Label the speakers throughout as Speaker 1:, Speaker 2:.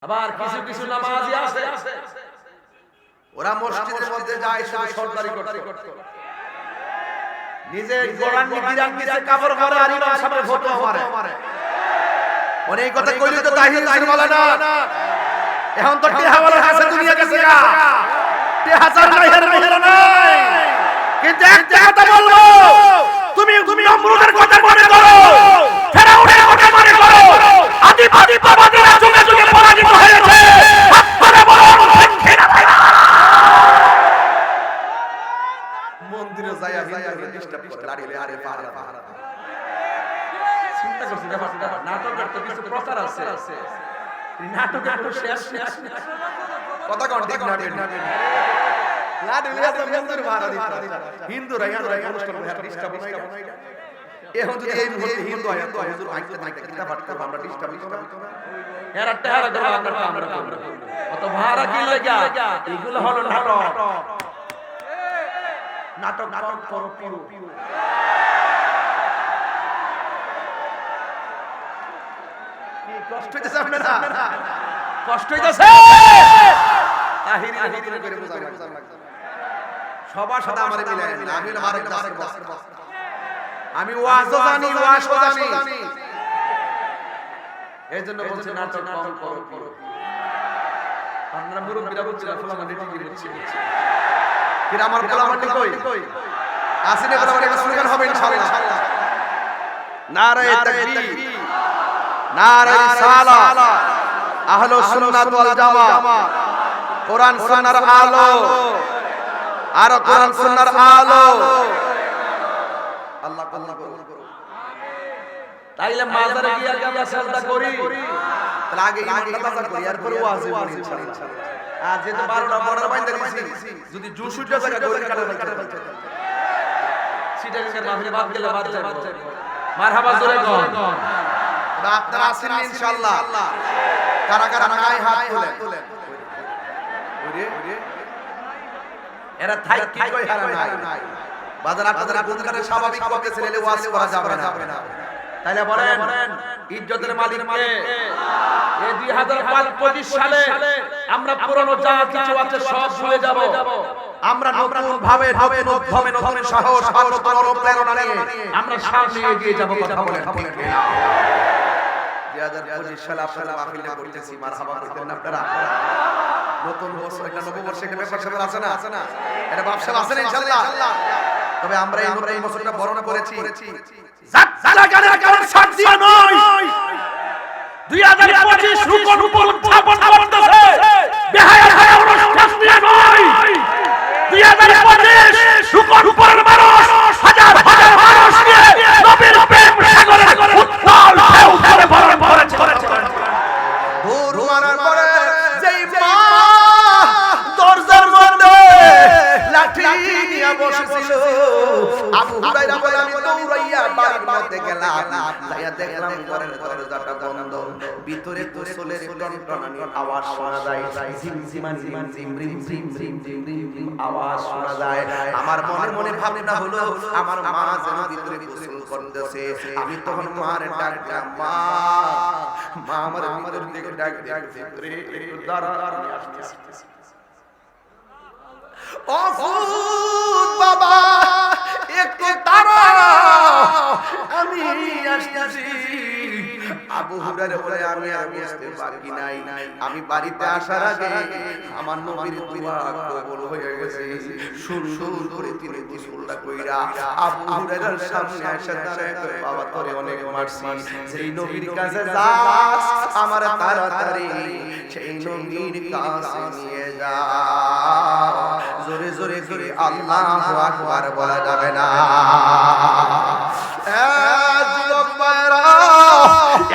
Speaker 1: আবার কিছু কিছু নামাজি আছে ওরা মসজিদের মধ্যে যায় শুধু সরদারি করতে, নিজে গোড়ান গিরান নিচে কাপড় পরে আর ইমাম সাহেবের ফটো মারে। অনেক কথা কইলে তো তাহির বলে না, এখন তো টেহাওয়ালা আছে দুনিয়া কাছে গা, টেহাজার নাই হের মেহের নাই। কিন্তু একটা কথা বলবো, তুমি নমরুদের কথা মনে করো, ফেরাউনের কথা মনে করো, আদিবাদী বাবাদেরা যুগে যুগে পরাজিত হয়েছে। আপনারা বলুন ঠিক না ভাই? মন্দিরে যায়া ডিস্টার্ব করে দাঁড়িয়ে আরে পাহারা পাহারা চিন্তা করছি ব্যাপারটা। নাটকের তো কিছু প্রকার আছে, নাটকের তো শেষ কথা কোন ঠিক না ঠিক না না দিলে তো মন্দির ভাড়া দিতে হিন্দু রাইয়া অনুষ্ঠান করে ডিস্টার্ব বানাইলা। এখন যদি এই মুহূর্তে হিন্দু হয় তো হুজুর আইতে নাইতে কিতা পাঠতে আমরা ডিস্টার্ব করব এরা টাহারা দেব আমরা করব অত ভাড়া কি লাগা? এগুলো হলো নাটক, নাটক নাটক করো পিরু। কি কষ্ট হইতেছে আপনারা? কষ্ট হইতেছে? তাহিরি করে বুঝাই লাগবে। সবার সাথে আমারে মিলাই না, আমি হলো আরেক দাসের বস। আমি ওয়াজও জানি, ওয়াজও জানি। এইজন্য বলছি নাটক কম করো। আপনারা মুরব্বিরা বলছিলেন ফুলামানি ঠিকই বলছে। কিন্তু আমার ফুলামানি কই? আসেনি ফুলামানি স্লোগান হবে ইনশাআল্লাহ। নারায়ে তাকবীর, নারায়ে রিসালাত, আহলুস সুন্নাত ওয়াল জামাত, কোরআন সুন্নাহর আলো, আর কোরআন সুন্নাহর আলো। আল্লাহ কবুল করুন। তাইলে মাজারে গিয়া গিয়া সাজদা করি, তাহলে আগে ইমানটা তাজা করি, এরপর ওয়াজে বলি ইনশাআল্লাহ। আজ যে 12টা বর্ডার বাইন্দা দিছি, যদি জুস উঠে জায়গা দৌড়ে কাটা ফেলতে সিটাকে মাহফিলে বাদ গেলে বাদ যাবে। মারহাবা জোরে কোন। আপনারা আছেন ইনশাআল্লাহ? কারা কারা নাই হাত তোলেন। ওরে এরা থাই কি কই হারা নাই। বাজার আপনারা গুণগানের স্বাভাবিক পক্ষে ছেলে ওয়াজ করা যাবে না। তাইলে বলেন ইজ্জতের মালিক কে? এই 2025 সালে আমরা পুরনো যা কিছু আছে সব ভুলে যাব। আমরা নতুন ভাবে নতুন সাহস নতুন অনুপ্রেরণা নিয়ে আমরা সামনে এগিয়ে যাব। কথা বলেন ঠিক না? 2025 সালে আপনারা মাহফিলে করতেছি, মারহাবা করতেন না আপনারা? নতুন বছর একটা নববর্ষে একটা ব্যাপার স্যাপার আছে না? এটা ব্যবসা আছে না ইনশাআল্লাহ? তবে আমরা এই নতুন বছরটা বরণ করেছি জালাগানের কারণ সাথ দিয়া নয়। 2025 রূপন উত্থাপন করতেছে বেহায়া হায়া অনুষ্ঠান দিয়া নয়। 2025 রূপন উপরের মানুষ হাজার হাজার মানুষ নিয়ে নবীর প্রেম সাগরের উত্তাল ঢেউ ধরে বরণ করেছে। দূর মারার পরে যেই মা দরজার মধ্যে লাঠি নিয়ে বসেছিল, আবু হুরায়রা বলে আমি দৌড়াইয়া বাড়ির মধ্যে গেলাম, যাইয়া দেখলাম ঘরের দরজাটা বন্ধ, ভিতরে গোসলের টনটনানি আওয়াজ শোনা যায়, ঝিমঝিমান ঝিমঝিম রিমঝিম রিমঝিম রিমঝিম আওয়াজ শোনা যায়। আমার মনে মনে ভাবনা হলো আমার মা যেন ভিতরে গোসল করতেছে। আমি তখন মার ডাক দিলাম, মা আমার ভিতর থেকে ডাক ভিতরে একটু দাঁড়া, আমি আসতেছি। ও ফুত বাবা একটু দাঁড়া, আমি আসতেছি। আবু হুরায়রা বলে আমি আর বুঝতে পারি নাই, আমি বাড়িতে আসার আগে আমার নবীর দোয়া কবুল হয়ে গেছে। সুন্দর করে তিনি গোসলটা কইরা আবু হুরায়রার সামনে এসে দাঁড়ায়, বাবা তোরে অনেক মারছি, সেই নবীর কাছে যাস, আমার তাড়াতাড়ি সেই নবীর কাছে নিয়ে যা। জোরে জোরে করে আল্লাহু আকবার বলা যাবে না?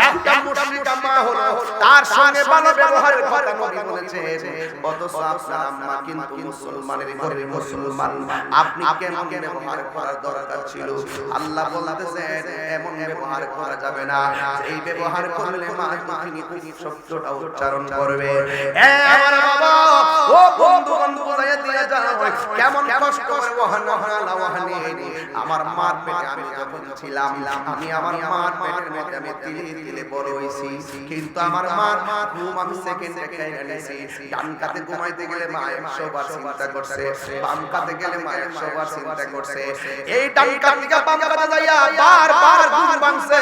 Speaker 1: একটা মুশরিকা মা হলো, তার সঙ্গে ভালো ব্যবহারের কথা নবী বলেছেন, অথচ আপনার আম্মা কিন্তু মুসলমানের ঘরের মুসলমান। আপনি কেমন ব্যবহার করার দরকার ছিল? আল্লাহ বলতেছেন এমন ব্যবহার করা যাবে না, এই ব্যবহার করলে মা দুঃখিনী শব্দটা উচ্চারণ করবে। আমার বাবা ও বন্ধু বুঝাইয়া দিয়ে যাও কেমন কষ্ট করে আমার মার পেটে আমি যখন ছিলাম আমি আমার মার পেটের মধ্যে আমি তিলে তিলে বড় হইছি কিন্তু আমার মার ঘুম আমি সেকেন্ডে খাইয়া নিছি ডান কাতে ঘুমাইতে গেলে মা 100 বার চিন্তা করছে বাম কাতে গেলে মা 100 বার চিন্তা করছে এই ডান কাত থেকে বাম কাতে যাইয়া বারবার ঘুম ভাঙছে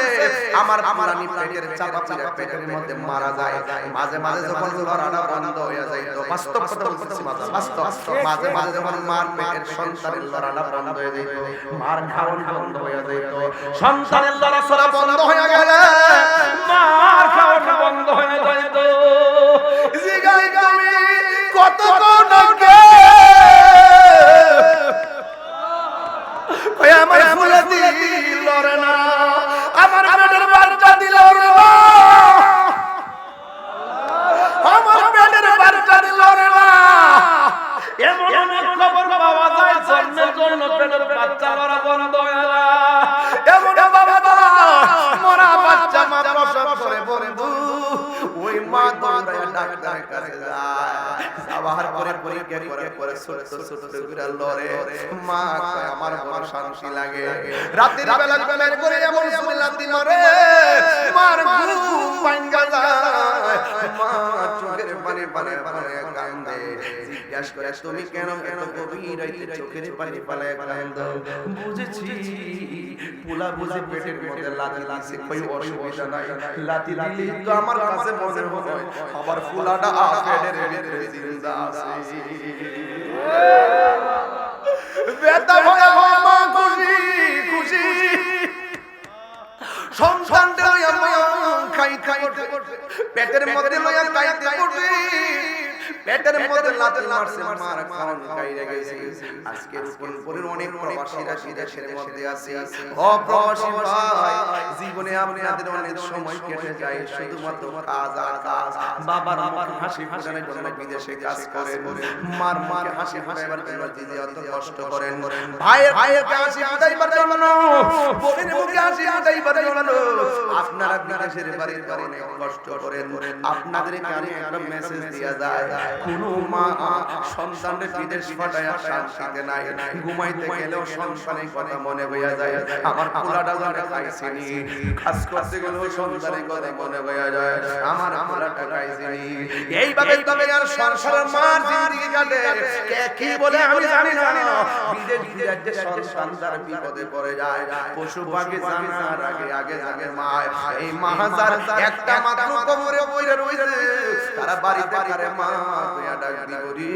Speaker 1: আমার পুরানি পেটের চাপা চিরা পেটের মধ্যে মারা যায় মাঝে মাঝে যখন লড়াটা বন্ধ হয়ে যাইতো বাস্তব কথা বলতেছি বাস্তব মাঝে মাঝে যখন মার পেটের সন্তানের লড়াটা বন্ধ হয়ে যাইতো মার খাওয়ান বন্ধ হয়ে যাইতো সন্তানের লড়াচড়া বন্ধ হয়ে গেলে মার খাওয়ান বন্ধ হয়ে যাইতো জিগাই তুমি কত কোন কে ওই আমার ফুলে দিল লড়ে না আমার পেটের বাচ্চা দিল রে আমার পেটের বাচ্চা দিল রে না এমন অনেক খবর পাওয়া যায় জন্মের জন্য পেটের বাচ্চা লড়া বন্ধ হয়ে যায় এমন বাবা মরা বাচ্চা মা প্রসব করে বন্ধু ওই মা দৌড়ায় ডাক্তারের কাছে যায় আবার পরে পরীক্ষা করে ছোট ছোট করে লড়ে মা কয় আমার বড় শান্তি লাগে রাতের বেলা বেলার করে এমন লাথি মারে মার ঘুম ভাঙা যায় মা চোখের পানি পানি পানি কান্দে জিজ্ঞাসা করে তুমি কেন এত গভীর রাতে চোখের পানি পানি কান্দো বুঝেছি পোলা বুঝে পেটের মধ্যে লাথি লাগছে কই অসুবিধা নাই লাথি দিলি তো আমার কাছে মনে হয় আবার ফুলাটা পেটের ভিতরে জিন্দা আছে বেটা ভয় মা খুশি খুশি সন্তানটা লইয়া মা খাই পেটের মধ্যে লইয়া খাইতে করবে পেটের মধ্যে লাথি মারছে মার খাওয়ান খাইয়া গেছে আজকে রূপনপুরের অনেক প্রবাসীরা দেশের মধ্যে আছে ও প্রবাসী ভাই জীবনে আপনাদের অনেক সময় কেটে যায় শুধুমাত্র কাজ আর কাজ বাবার হাসি ফুটানোর জন্য বিদেশে কাজ করেন মার হাসি ফুটাইবার জন্য দিদি অত কষ্ট করেন ভাইয়ের হাসি ফুটাইবার জন্য বোনের মুখে হাসি ফুটাইবার জন্য আপনারা বিদেশের বাড়ির কারণে কষ্ট করেন আপনাদের কানে একটা মেসেজ দিয়া যায় কোন মা সন্তানের বিদেশ পাঠায়া শান্তিতে নাই ঘুমাইতে গেলেও সন্তানের কথা মনে হইয়া যায় আমার পোলাটা যারা খাইছিনি কাজ করতে গেলেও সন্তানের কথা মনে হইয়া যায় আমার পোলাটা খাইছিনি এইভাবে তবে আর সংসারের মার জিন্দেগি কাটে কে কি বলে আমি জানি না বিদেশ বিদেশে সন্তান বিপদে পড়ে যায় পশু পাখি জানার আগে আগে আগে মা এই মাহাজার একটা মাত্র কবরে বইরে রইছে তারা বাড়িতে করে মা তুইয়া ডাক দিবরি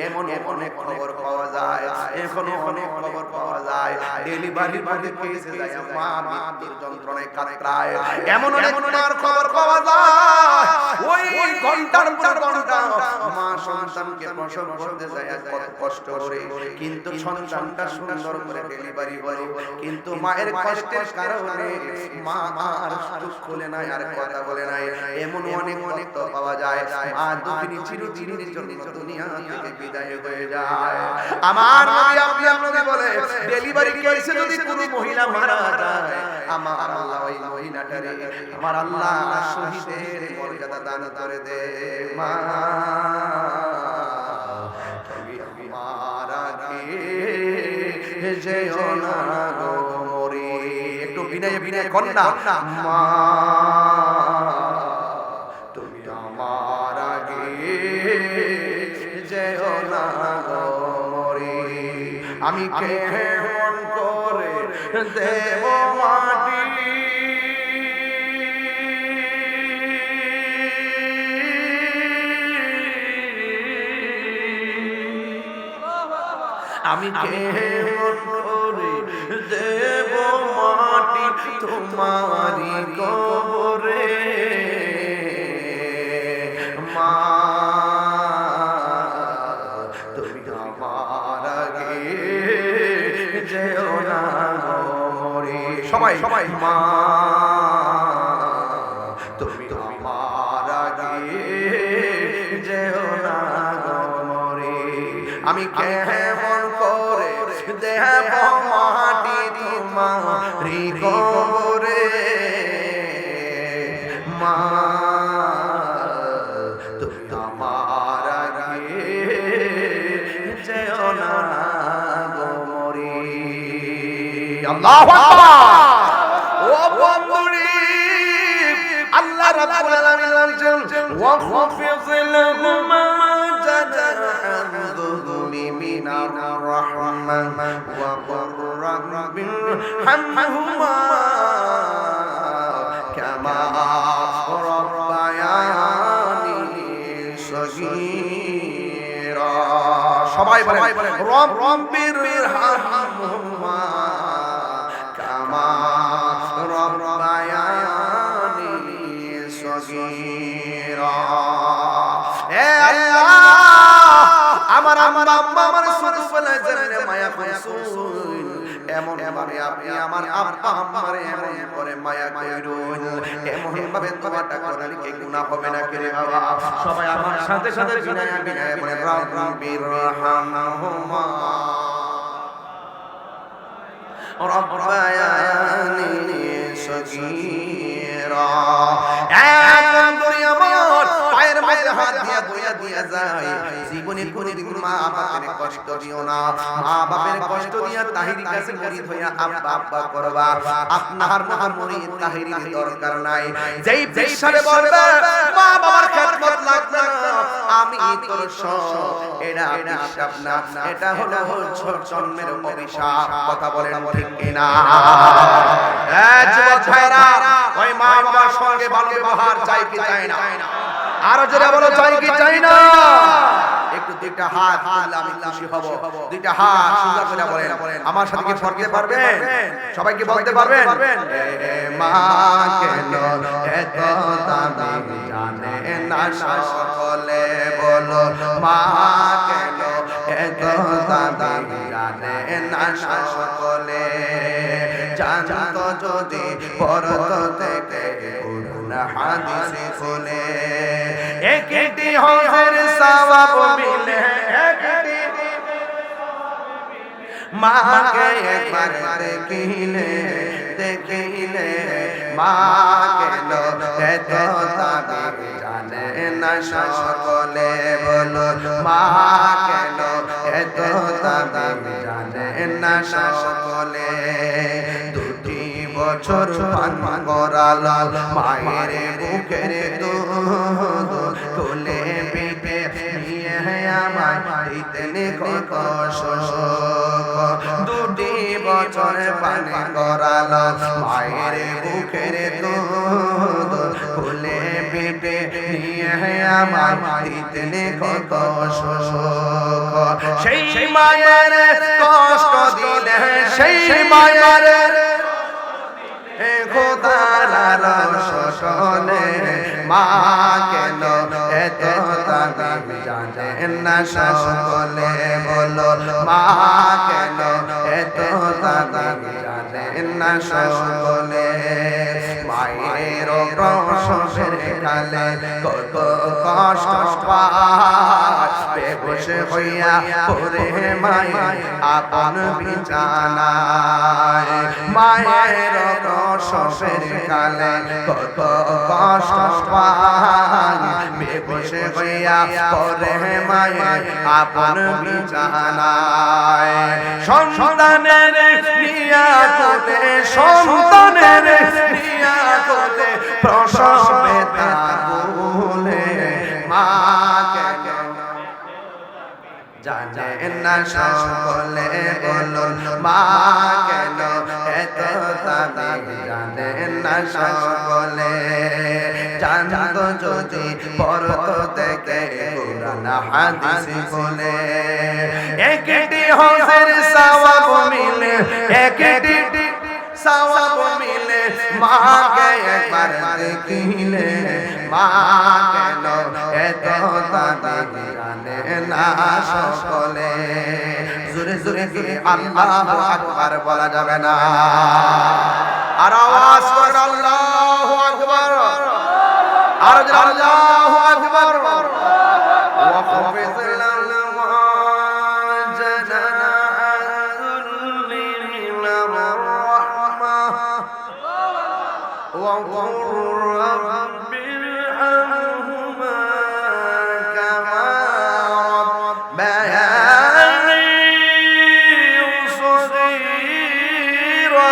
Speaker 1: এমন অনেক খবর পাওয়া যায় এখনো অনেক খবর পাওয়া যায় ডেলিভারির মধ্যে কেসে যায় মা মৃত্যুর যন্ত্রণায় কাতরায় এমন অনেক মার খবর পাওয়া যায় ওই ঘন্টার পর ঘন্টা মা সন্তানকে প্রসব করতে যায় কত কষ্ট করে কিন্তু সন্তানটা সুন্দর করে ডেলিভারি করে কিন্তু মায়ের কষ্টের কারণে মা আর চোখ খুলে নাই আর কথা বলে নাই এমন অনেক অনেক তো পাওয়া যায় মা দুঃখিনী চিরদিনের জন্য দুনিয়া থেকে বিদায় হয়ে যায় আমার নবী আপনাদের বলে ডেলিভারি কেসে যদি কোনো মহিলা মারা যায় আমার আল্লাহ ওই মহিলাটারে আমার আল্লাহ শহীদের মর্যাদা দান করে দে মা তুমি মারা গে যেও না গো মরি একটু বিনয় বিনয় কন্যা মা তুমি আমার আগে যেও না গো মরি আমি কেমন করে দেব মাটি আমি কেমন করে দেব মাটি তোমারি কবরে মা তুমি আমার আগে যেও না মরে সবাই সবাই মা তুমি আমার আগে যেও না মরে আমি কেমন করে দেব মাটি তোমারি কবরে মা তুমি আমার আগে আল্লাহু আকবার। ও বন্ধুরি, আল্লাহ রাব্বুল আলামিন বলেন ওয়া খাফিজ লাহুমা জানাহুযুলি মিনার রাহমা ওয়া কুর রাব্বির হামহুমা কামা রাব্বায়ানি সগীরা। সবাই বলেন রাব্বির হামহুমা কামা রাব্বায়ানি সগীরা। এ আল্লাহ, আমার আম্মা আমার ছোটবেলায় যেমন মায়া করছুন, এমন ভাবে আপনি আমার আব্বা আম্মারে এমন করে মায়া কইরুন, এমন ভাবে দোয়াটা করলে কি গুনাহ হবে না কে বাবা? সবাই আমার সাথে সাথে বিনায়া বিনায়া বলে রাব্বির রাহমহুমা রাব্বায়ানি সগীরা। একদম দুনিয়া আমার পায়ের মধ্যে হাত দিয়া দুইয়া দিয়া যায়, জীবনে কোনদিন মা বাপের কষ্ট দিও না। মা বাপের কষ্ট দিয়া তাহিরির কাছে মুরিদ হইয়া আব্বা আব্বা করবা। আপনার মতো মুরিদ তাহিরির দরকার নাই। যেই বিশ্বাসে বলবে মা বাবার খেদমত লাগবে না, আমি তোর সব, এটা বিশ্বাস না, এটা হলো ছোট জন্মের অভিশাপ। কথা বলেন ঠিক কিনা? যুবক ভাইরা, ওই মা বাবার সঙ্গে ভালো ব্যবহার চাই কি চাই না? আরো জোরে বলো, চাই কি চাই না? একটু দুইটা হাত তুললে আমি খুশি হব। দুইটা হাত সুন্দর করে বলেন, আমার সাথে কি পড়তে পারবেন? সবাই কি বলতে পারবেন? মা কেন এত দামি জানে না সকলে, বলো মা কেন এত দামি জানে না সকলে। জানতো যদি পরত থেকে পুরনা হাদিস খুলে, একটি হজের সওয়াব মিলে, একটি মাকে একবার দেখিলে, দেখিলে মা কেন এত দামি জানে না সকলে, বলো মা কেন এত দামি জানে না সকলে। দুটি বছর পান করাল মায়ের বুকের দুধ, কোলে পিঠে নিয়ে আমায় দিতেন কত সুখ। দুটি বছর পান করাল মায়ের বুকের দুধ, কোলে পিঠে নিয়ে আমায় দিতেন কত সুখ। সেই মায়ের কষ্ট দিলে, সেই মায়ের খোদার শোষণে মা কেন এত দামি জানে না সকলে, বলো মা কেন এত দামি জানে না সকলে। মায়ের প্রসবের কালে কত কষ্ট পায়, বেহুশ হইয়া পড়ে মায়ের আপন বিছানায়। মায়ের প্রসবের কালে কত কষ্ট পায়, বেহুশ হইয়া পড়ে মায়ের আপন বিছানায়। সন্তানের নিয়া কোলে, সন্তানের নিয়া কোলে প্রসবে তাগুলে, মা কেন জানে না সকলে, বলো মা কেন এত দামি জানে না সকলে। জানতো যদি পরত থেকে পুরানা হাদিস খুলে, একটি হজের সওয়াব মিলে, একটি সওয়াব মিলে মাকে একবার দেখিলে, মা কেন এত দামি জানে না সকলে। জোরে জোরে জোরে আল্লাহু আকবার বলা যাবে না? আর আওয়াজ করে আল্লাহু আকবার, আর আল্লাহু আকবার। ওয়া খাফিজ লাহুমা জানাহুযুলি মিনার রাহমা ওয়া কুর রাব্বির হামহুমা কামা রাব্বায়ানি সগীরা।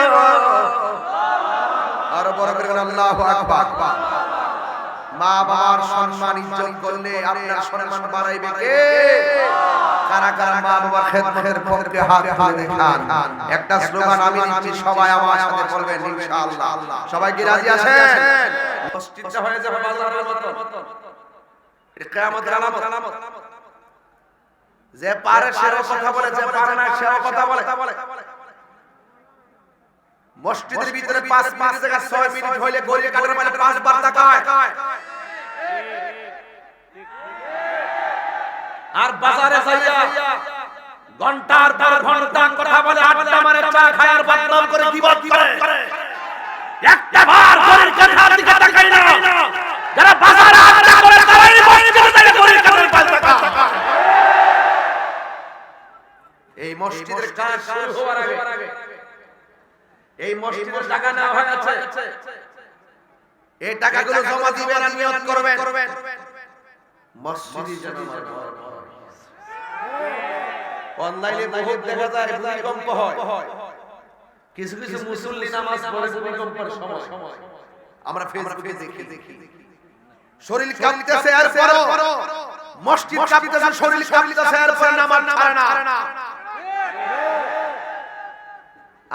Speaker 1: সম্মান ইজ্জত করলে আপনার সম্মান বাড়াইবে কে? কারা কারা মা বাবার খেদমতের পক্ষে হাত তুলে দেখান। একটা স্লোগান আমি নিচ্ছি, সবাই আমার সাথে বলবেন ইনশাআল্লাহ। সবাই কি রাজি আছেন? মসজিদটা হয়ে যাবে বাজারের মতো, এটা কিয়ামতের আলামত। যে পারে সেও কথা বলে, যে পারে না সেও কথা বলে। মসজিদের ভিতরে 5 মিনিট জায়গা 6 মিনিট হইলে গড়িয়ে কাটার মানে 5 বার তাকায়। আর বাজারে যাইয়া ঘন্টার পর ঘন্টা কথা বলে, আড্ডা মারে, চা খায় আর বদনাম করে, গীবত করে। একটা বার গড়ির কাটার দিকে তাকায় না। যারা বাজারে আড্ডা করে তারাই মসজিদে যায় গড়ির কাটার পাশ তাকায়। এই মসজিদের কাজ শুরু হওয়ার আগে এই মসজিদের টাকা নেওয়া হয়েছে, এই টাকাগুলো জমা দিবেন আর নিয়ত করবেন মসজিদে যেন অনলাইনে বহুত দেখা যায় ভূমিকম্প হয়, কিছু কিছু মুসল্লি নামাজ পড়ে ভূমিকম্পের সময় আমরা ফেসবুকে দেখি শরীর কাঁপতেছে আর পরও মসজিদ কাঁপতেছে, শরীর কাঁপতেছে আর পরে নামাজ ছাড়ে না।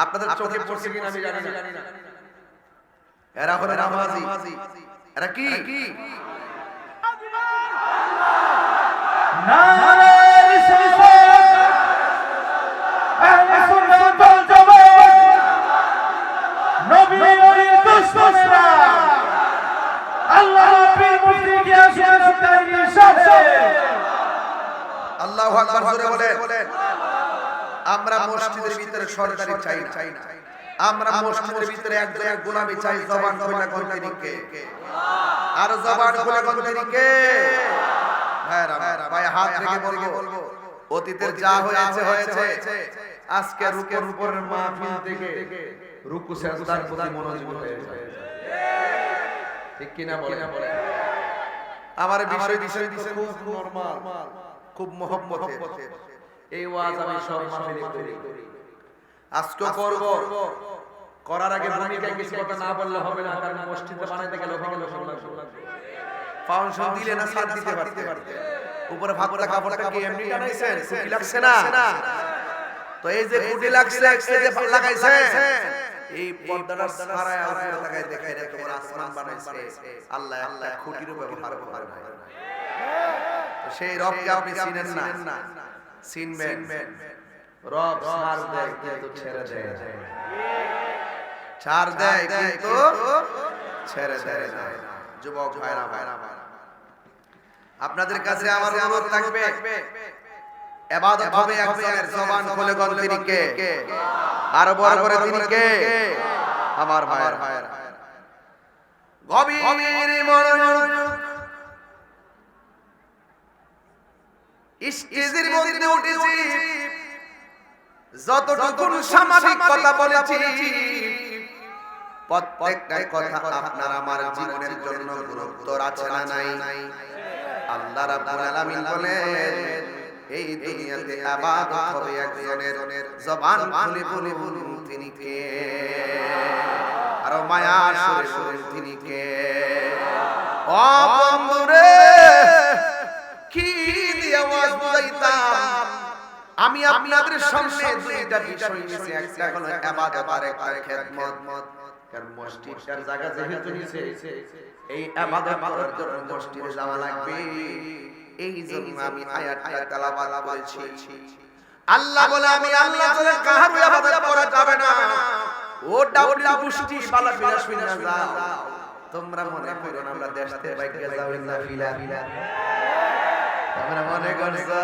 Speaker 1: আপনাদের চোখে পড়ছে কিনা আমি জানি না। এরা হলো নামাজি। এরা কি
Speaker 2: নারে রিসালাত আহলে সুন্নাত ওয়াল জামাত নবীর দুশমনরা আল্লাহর নবীর মুফতি গিয়াসুল তাইয়িব সাহেব।
Speaker 1: আল্লাহু আকবার জোরে বলেন। আমরা মসজিদের ভিতরে সরকারি চাই না, আমরা মসজিদের ভিতরে একজন গোলামি চাই। জবান খুলে গন্তিনি কে? আর জবান খুলে গন্তিনি কে? ভাই হাত রেখে বলবো, অতীতের যা হয়েছে আজকে রুকুর উপরের মাহফিল থেকে রুকু সিজদার প্রতি মনোযোগ হয়ে যায়। ঠিক কি না বলেন? আমার বিষয় দিছেন খুব নরমাল, খুব মহব্বতের। এই ওয়াজ আমি সব মাহফিলে করি, আজকে করব। করার আগে ভূমিকা কিছু কথা না বললে হবে না, কারণ মসজিদে বানাইতে গেলে ফাউন্ডেশন দিলে না সাথ দিতে পারতে। উপরে ভাবটা কাপড়টা কি এমনি টানাইছেন? সুতি লাগছে না? তো এই যে কুটি লাগছে, এই যে লাগাইছে, এই পর্দাটা সারায় উপরে লাগাই দেখাই রে তোমার আসমান বানাইছে আল্লাহ, একটা খুঁটিরও ব্যবহার করে না। সেই রবকে আপনি চিনেন না, চিনবেন। রব ছাড় দেয় কিন্তু ছেড়ে দেয়, ছাড় দেয় কিন্তু ছেড়ে দেয় না। যুবক ভাইরা, আপনাদের কাছে আমার অনুরোধ থাকবে, ইবাদত হবে একজনের, জবান খুলে বলেন তিনি কে? আর বড় করে তিনি কে? আমার ভাইরা, গভীর মনোযোগ স্টেজের মধ্যে উঠেছি, যতটুকু সামাজিক কথা বলেছি প্রত্যেকটা কথা আপনার আমার জীবনের জন্য গুরুত্ব আছে না নাই? আল্লাহ রাব্বুল আলামিন বলেন, এই দুনিয়াতে ইবাদত হবে একজনের, জবান খুলে বলুন তিনি কে? আর মায়া সুরে তিনি কে? ও বন্ধুরে, কি দিয়ে আওয়াজ বুঝাইতাম আমি আপনাদের সামনে? দুইটা বিষয় নিয়েছি, একটা হলো ইবাদত আর একটা খেদমত। কারণ মসজিদটার জায়গা যেহেতু নিছে, এই ইবাদত করার জন্য মসজিদে যাওয়া লাগবে। এই জন্য আমি আয়াতটা তেলাওয়াত করেছি। আল্লাহ বলে, আমি আল্লাহ ছাড়া কারো ইবাদত করা যাবে না। ও ডাবলি পুষ্টি বালা ফিরা শুনা যাও, তোমরা মনে করো আমরা দেশ থেকে বাইকে যাও না ফিলা। তোমরা মনে করছো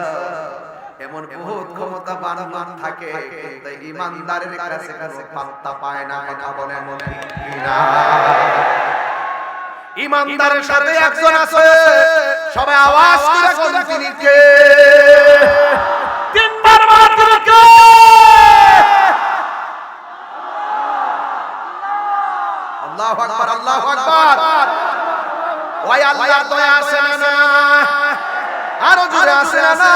Speaker 1: এমন বহুত ক্ষমতাবান মান থাকে, কিন্তু ইমানদারের কাছে কোনো পাত্তা পায় না। কথা বলেন ঠিক কিনা? ইমানদারের সাথে একজন আছে, সবাই আওয়াজ করে বলুন তিনি কে? তিনবার বলুন কে? আল্লাহু আকবার, আল্লাহু আকবার। ওই আল্লাহর দয়া আছে না? আরো জোরে আছে না?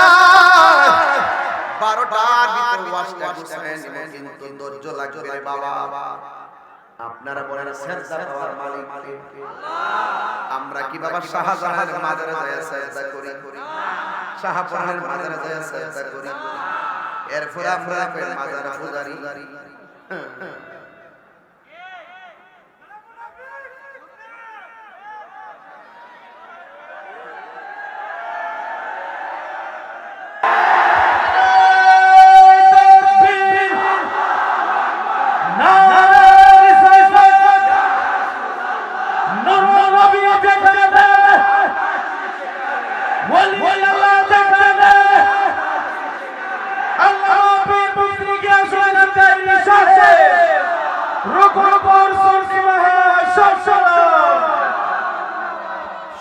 Speaker 1: 12টার ভিতর ওয়াজটা গুছায় নিব, কিন্তু ধৈর্য লাগবে রে বাবা। আপনারা বলেন সেজদা পাওয়ার মালিক কে? আমরা কি বাবা শাহজাহানের মাজারে যায় সেজদা করি? শাহজাহানের মাজারে যায় সেজদা করি? এরপর আমরা মাজারে পূজারি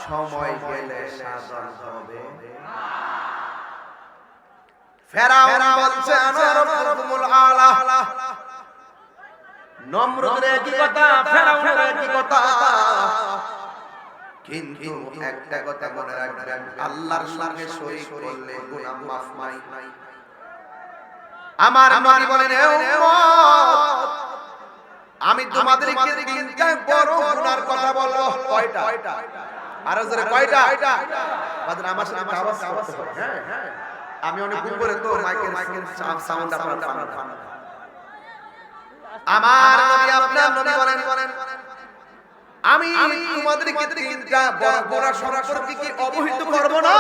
Speaker 1: সময় গেলে সাধন হবে। ফেরাউন বলছে আনা রাব্বুকুমুল আলা। নমরুদের কি কথা, ফেরাউনের কি কথা, কিন্তু একটা কথা মনে রাখবেন, আল্লাহর সঙ্গে শরীক করলে গুনাহ মাফ নাই। আমার নবী বলেন, হে উম্মত, আমি তোমাদেরকে তিনটা বড় গুনার কথা বলবো। কয়টা? আরো জোরে কয়টা? বাদর আমার সাথে আওয়াজ করতে হবে। হ্যাঁ, আমি অনেক উপরে তো মাইকের সাউন্ড আপনারা পান। আমার নবী আপনার নবী বলেন, আমি তোমাদেরকে তিনটা বড় বড় সম্পর্কে কি অবহিত করব না?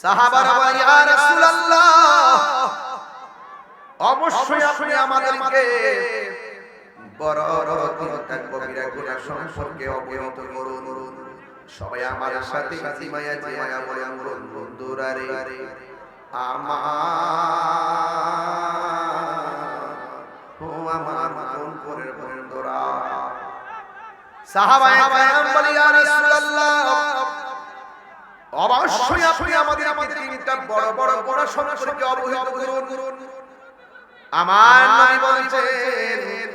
Speaker 1: সাহাবারা বলেন, ইয়া রাসূলুল্লাহ, অবশ্যই আপনি আমাদেরকে বড় বড় তিনটা কবিরা গুনাহ সম্পর্কে অবহিত করুন। সবাই আমার সাথে জিমায়া জিমায়া বলেন, বন্ধুরা রে, আমার কোন পরের বন্ধুরা। সাহাবায়ে কেরাম বলেন, ইয়া রাসূলুল্লাহ, অবশ্যই আপনি আমাদেরকে তিনটা বড় বড় গুনাহ সম্পর্কে অবহিত করুন। আমার নবী বলেছেন,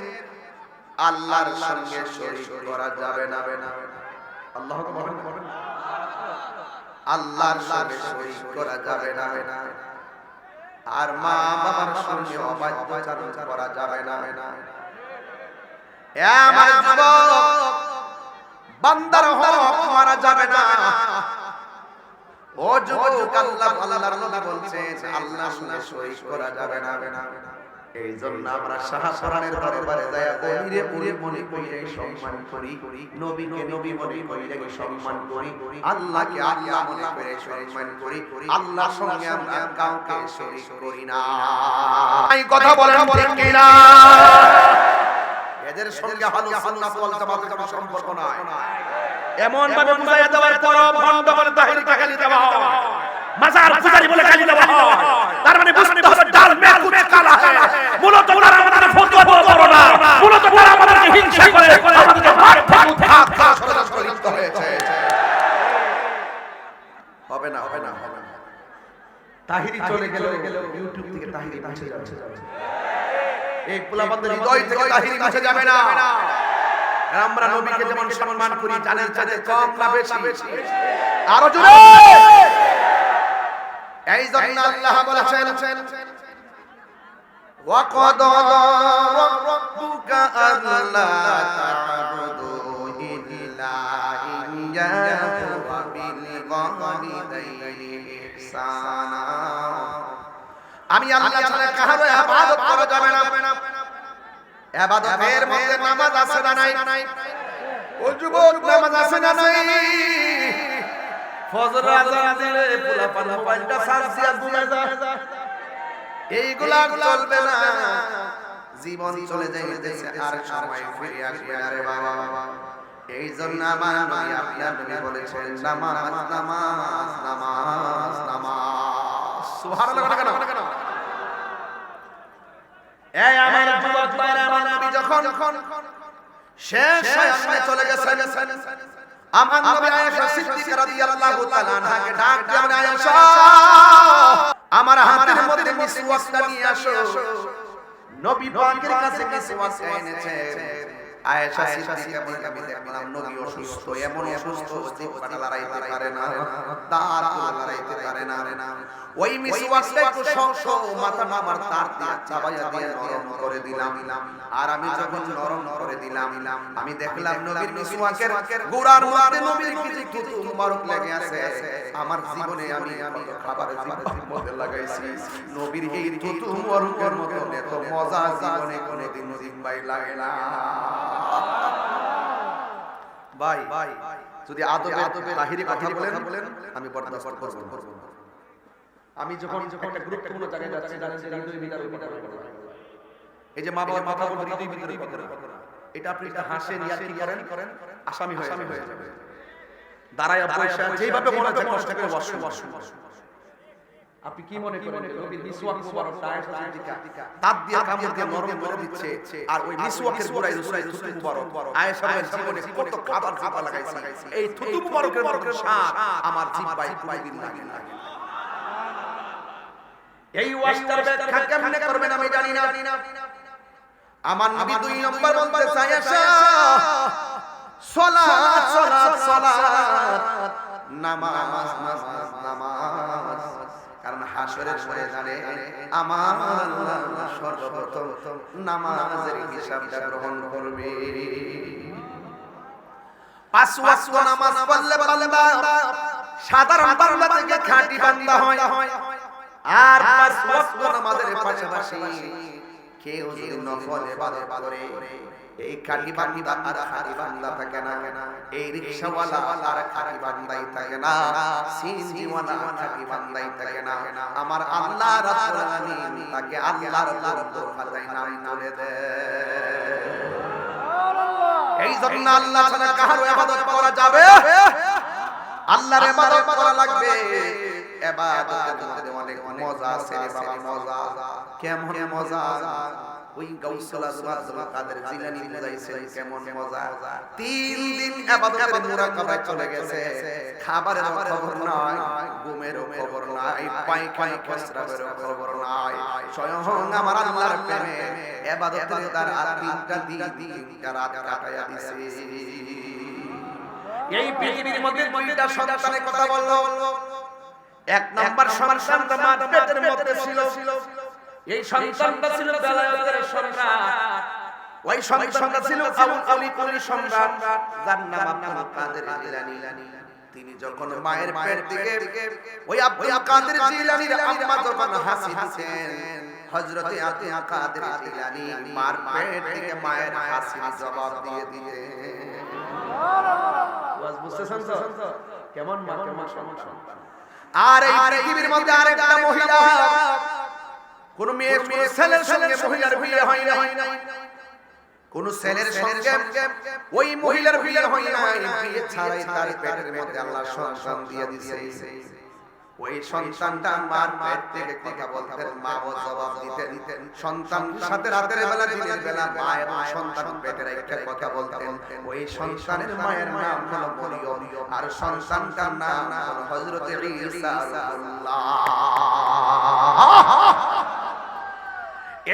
Speaker 1: আল্লাহর সঙ্গে শরীক করা যাবে না। আল্লাহ বলেন, আল্লাহর সঙ্গে শরীক করা যাবে না। আর মা বাবার সঙ্গে অবাধ্যচারণ করা যাবে না। এ আমার যুবক, বান্দার হক মারা যাবে না। ও যুবক, আল্লাহর নবী বলছেন, আল্লাহর সঙ্গে শরীক করা যাবে না। এই জন্য আমরা শাহজাহানের দরবারে যায় অলিরে অলি মনে করি, সম্মান করি, নবীকে নবী মনে করি, সম্মান করি, আল্লাহকে আল্লাহ মনে করে সম্মান করি। আল্লাহর সঙ্গে আমরা কাউকে শরীক করি না। এই কথা বলেন ঠিক কি না? এদের সঙ্গে আহলুস সুন্নাহ ওয়াল জামাতের কোনো সম্পর্ক নাই। এমন ভাবে বুঝাইয়া দেওয়ার পর ভণ্ড বলে তাহিরকে গালি দেওয়া হয়, মাজার পূজারি বলে গালি দেওয়া হয়। তার মানে বুঝতে হবে ডাল মে কুছ কালা है। মূলত তারা আমাদের ফতোয়া করো না, মূলত তারা আমাদেরকে হিংসা করে, আমাদেরকে মার ভাত ষড়যন্ত্র লিপ্ত হয়েছে। হবে না। তাহিরি চলে গেল, ইউটিউব থেকে তাহিরি মুছে যাচ্ছে। এই পোলাপানদের হৃদয় থেকে তাহিরি মুছে যাবে না। আমরা নবীকে যেমন সম্মান করি, জানেন চাইতে কম না বেশি? আরো জোরে। এই জন্য আল্লাহ বলেছেন, ওয়াকাদা রাব্বুকা আল্লা তা'বুদু ইল্লা ইয়্যাহু ওয়া বিল ওয়ালিদাইনি ইহসানা। আমি আল্লাহ ছাড়া কারো ইবাদত করা যাবে না। ইবাদতের মধ্যে নামাজ আছে না নাই? ও যুবক, নামাজ আছে না নাই? ফজর আযান দিলে পোলাপান মোবাইলটা চার্জ দিয়া ঘুমায় যায়। এইগুলা চলবে না, জীবন চলে যাইতেছে, আর সময় ফিরে আসবে না রে বাবা। এই জন্য আমার নবী আপনার নবী বলেছেন, নামাজ নামাজ নামাজ নামাজ। সুবহানাল্লাহ। কেন এই আমার যুবক ভাইরা, আমার নবী যখন শেষ সময় চলে গেছেন, আমার নবী আয়েশা সিদ্দিকা রাদিয়াল্লাহু তাআলা আনহাকে ডাক দিয়ে, আয়েশা, আমার হাতের মধ্যে মিসওয়াকটা নিয়ে আসো। নবী পাকের কাছে মিসওয়াক এনেছে। আয়েশা সিদ্দিকা বলেন আমি দেখলাম নবী অসুস্থ, এমন অসুস্থ যে পাটা লড়াইতে পারে না, দাঁত লড়াইতে পারে না। ওই মিসওয়াকটা একটু শক্ত, মাথাটা আমার তার দিয়ে চাবাইয়া দিয়ে নরম করে দিলাম। আর আমি যখন নরম করে দিলাম, আমি দেখলাম নবীর মিসওয়াকের গোড়ার মধ্যে নবীর কিছু থুতু মুবারক লেগে আছে। আমার জীবনে আমি কত খাবার জিহ্বার মধ্যে লাগাইছি, নবীর এই থুতু মুবারকের মধ্যে এত মজা জীবনে কোনোদিন জিহ্বায় লাগে না। ভাই যদি আদবে লাহিরি কথা বলেন আমি বরদাস্ত করব না। আমি যখন একটা গুরুত্বপূর্ণ জায়গায় যাচ্ছি, হৃদয় ভিতরে এই যে মা বাবার কথা বলবো, হৃদয় ভিতরে কথা, এটা আপনি একটা হাসেন ইয়ার্কি করেন, আসামি হয়ে যাবে। দাঁড়ায় বসে যেভাবে মনে হচ্ছে কষ্ট করে বসুন। আপনি কি মনে করেন নবীর মিসওয়াক মুবারক আয়েশা সিদ্দিকা দাঁত দিয়ে কামড় দিয়ে নরম করে দিচ্ছে, আর ওই মিসওয়াকের গোড়ায় থুতু মুবারক আয়েশা জীবনে কত খাবার জিহ্বা লাগাইছে, এই থুতু মুবারকের মতো স্বাদ আমার জিহ্বায় কোনোদিন লাগে না। এই ওয়াজটার ব্যাখ্যা কেমনে করবেন আমি জানি না। আমার নবী 2 নম্বর বলতে চাই আয়েশা সালাত সালাত সালাত, নামাজ নামাজ নামাজ। কারণ হাসরের ময়দানে আমার আল্লাহ সর্বপ্রথম নামাজের হিসাবটা গ্রহণ করবে। 5 ওয়াক্ত নামাজ পড়লে বান্দা সাধারণ বান্দা থেকে খাঁটি বান্দা হয়। আর 5 ওয়াক্ত নামাজের পাশাপাশি কেউ যদি নফল ইবাদত করে, এই খাঁটি বান্দা আর খাঁটি বান্দা থাকে না, এই রিকশাওয়ালা আর খাঁটি বান্দাই থাকে না, সিএনজিওয়ালা খাঁটি বান্দাই থাকে না। আমার আল্লাহ রাব্বুল আলামিন তাকে আল্লাহর বন্ধু খাতায় নাম তুলে দেয়। এই জন্য আল্লাহ ছাড়া কারো ইবাদত করা যাবে? আল্লাহর ইবাদত করা লাগবে। ইবাদতের মধ্যে অনেক মজা আছে রে বাবা, মজা। কেমন মজা? ওই গাউসুল আজম আব্দুল কাদের জিলানী বুঝাইছেন কেমন মজা। 3 দিন ইবাদতের মুরাকাবায় চলে গেছে, খাবারের খবর নাই, ঘুমের খবর নাই, পায়খানা প্রস্রাবের খবর নাই। স্বয়ং আমার আল্লাহর প্রেমে ইবাদতের দ্বারা 3টা দিন রাত কাটায়া দিছে। এই পৃথিবীর মধ্যে 2টা সন্তানের কথা বললো। 1 নাম্বার সন্তানটা মার পেটের মধ্যে ছিল, এই সন্তানটা ছিল বেলায়েতের সম্রাট। ওই সন্তানটা ছিল আউলিয়ার সম্রাট, যার নাম আব্দুল কাদের জিলানী। তিনি যখন মায়ের পেট থেকে ওই আব্দুল কাদের জিলানীর আম্মা যখন হাসি দিতেন, হযরতে আব্দুল কাদের জিলানী মার পেট থেকে মায়ের হাসির জবাব দিয়ে দিতেন। সুবহানাল্লাহ। ওয়াজ বুঝতেছেন তো কেমন মা কেমন সন্তান। আর এই পৃথিবীর মধ্যে আরেকটা মহিলা, কোন মেয়ে কোন ছেলের সঙ্গে মহিলার বিয়ে হয় নাই, কোন ছেলের সঙ্গে ওই মহিলার বিয়ে হয় নাই, বিয়ে ছাড়াই তার পেটের মধ্যে আল্লাহ সন্তান দিয়ে দিয়েছে। ওই সন্তানটা মার পেট থেকে কথা বলতেন, মা ও জবাব দিতেন। সন্তানের সাথে রাতের বেলা দিনের বেলা মা এবং সন্তান পেটের একটা কথা বলতেন। ওই সন্তানের মায়ের নাম হলো মরিয়ম, আর সন্তানটার নাম হলো হযরতে ঈসা রাসূলুল্লাহ।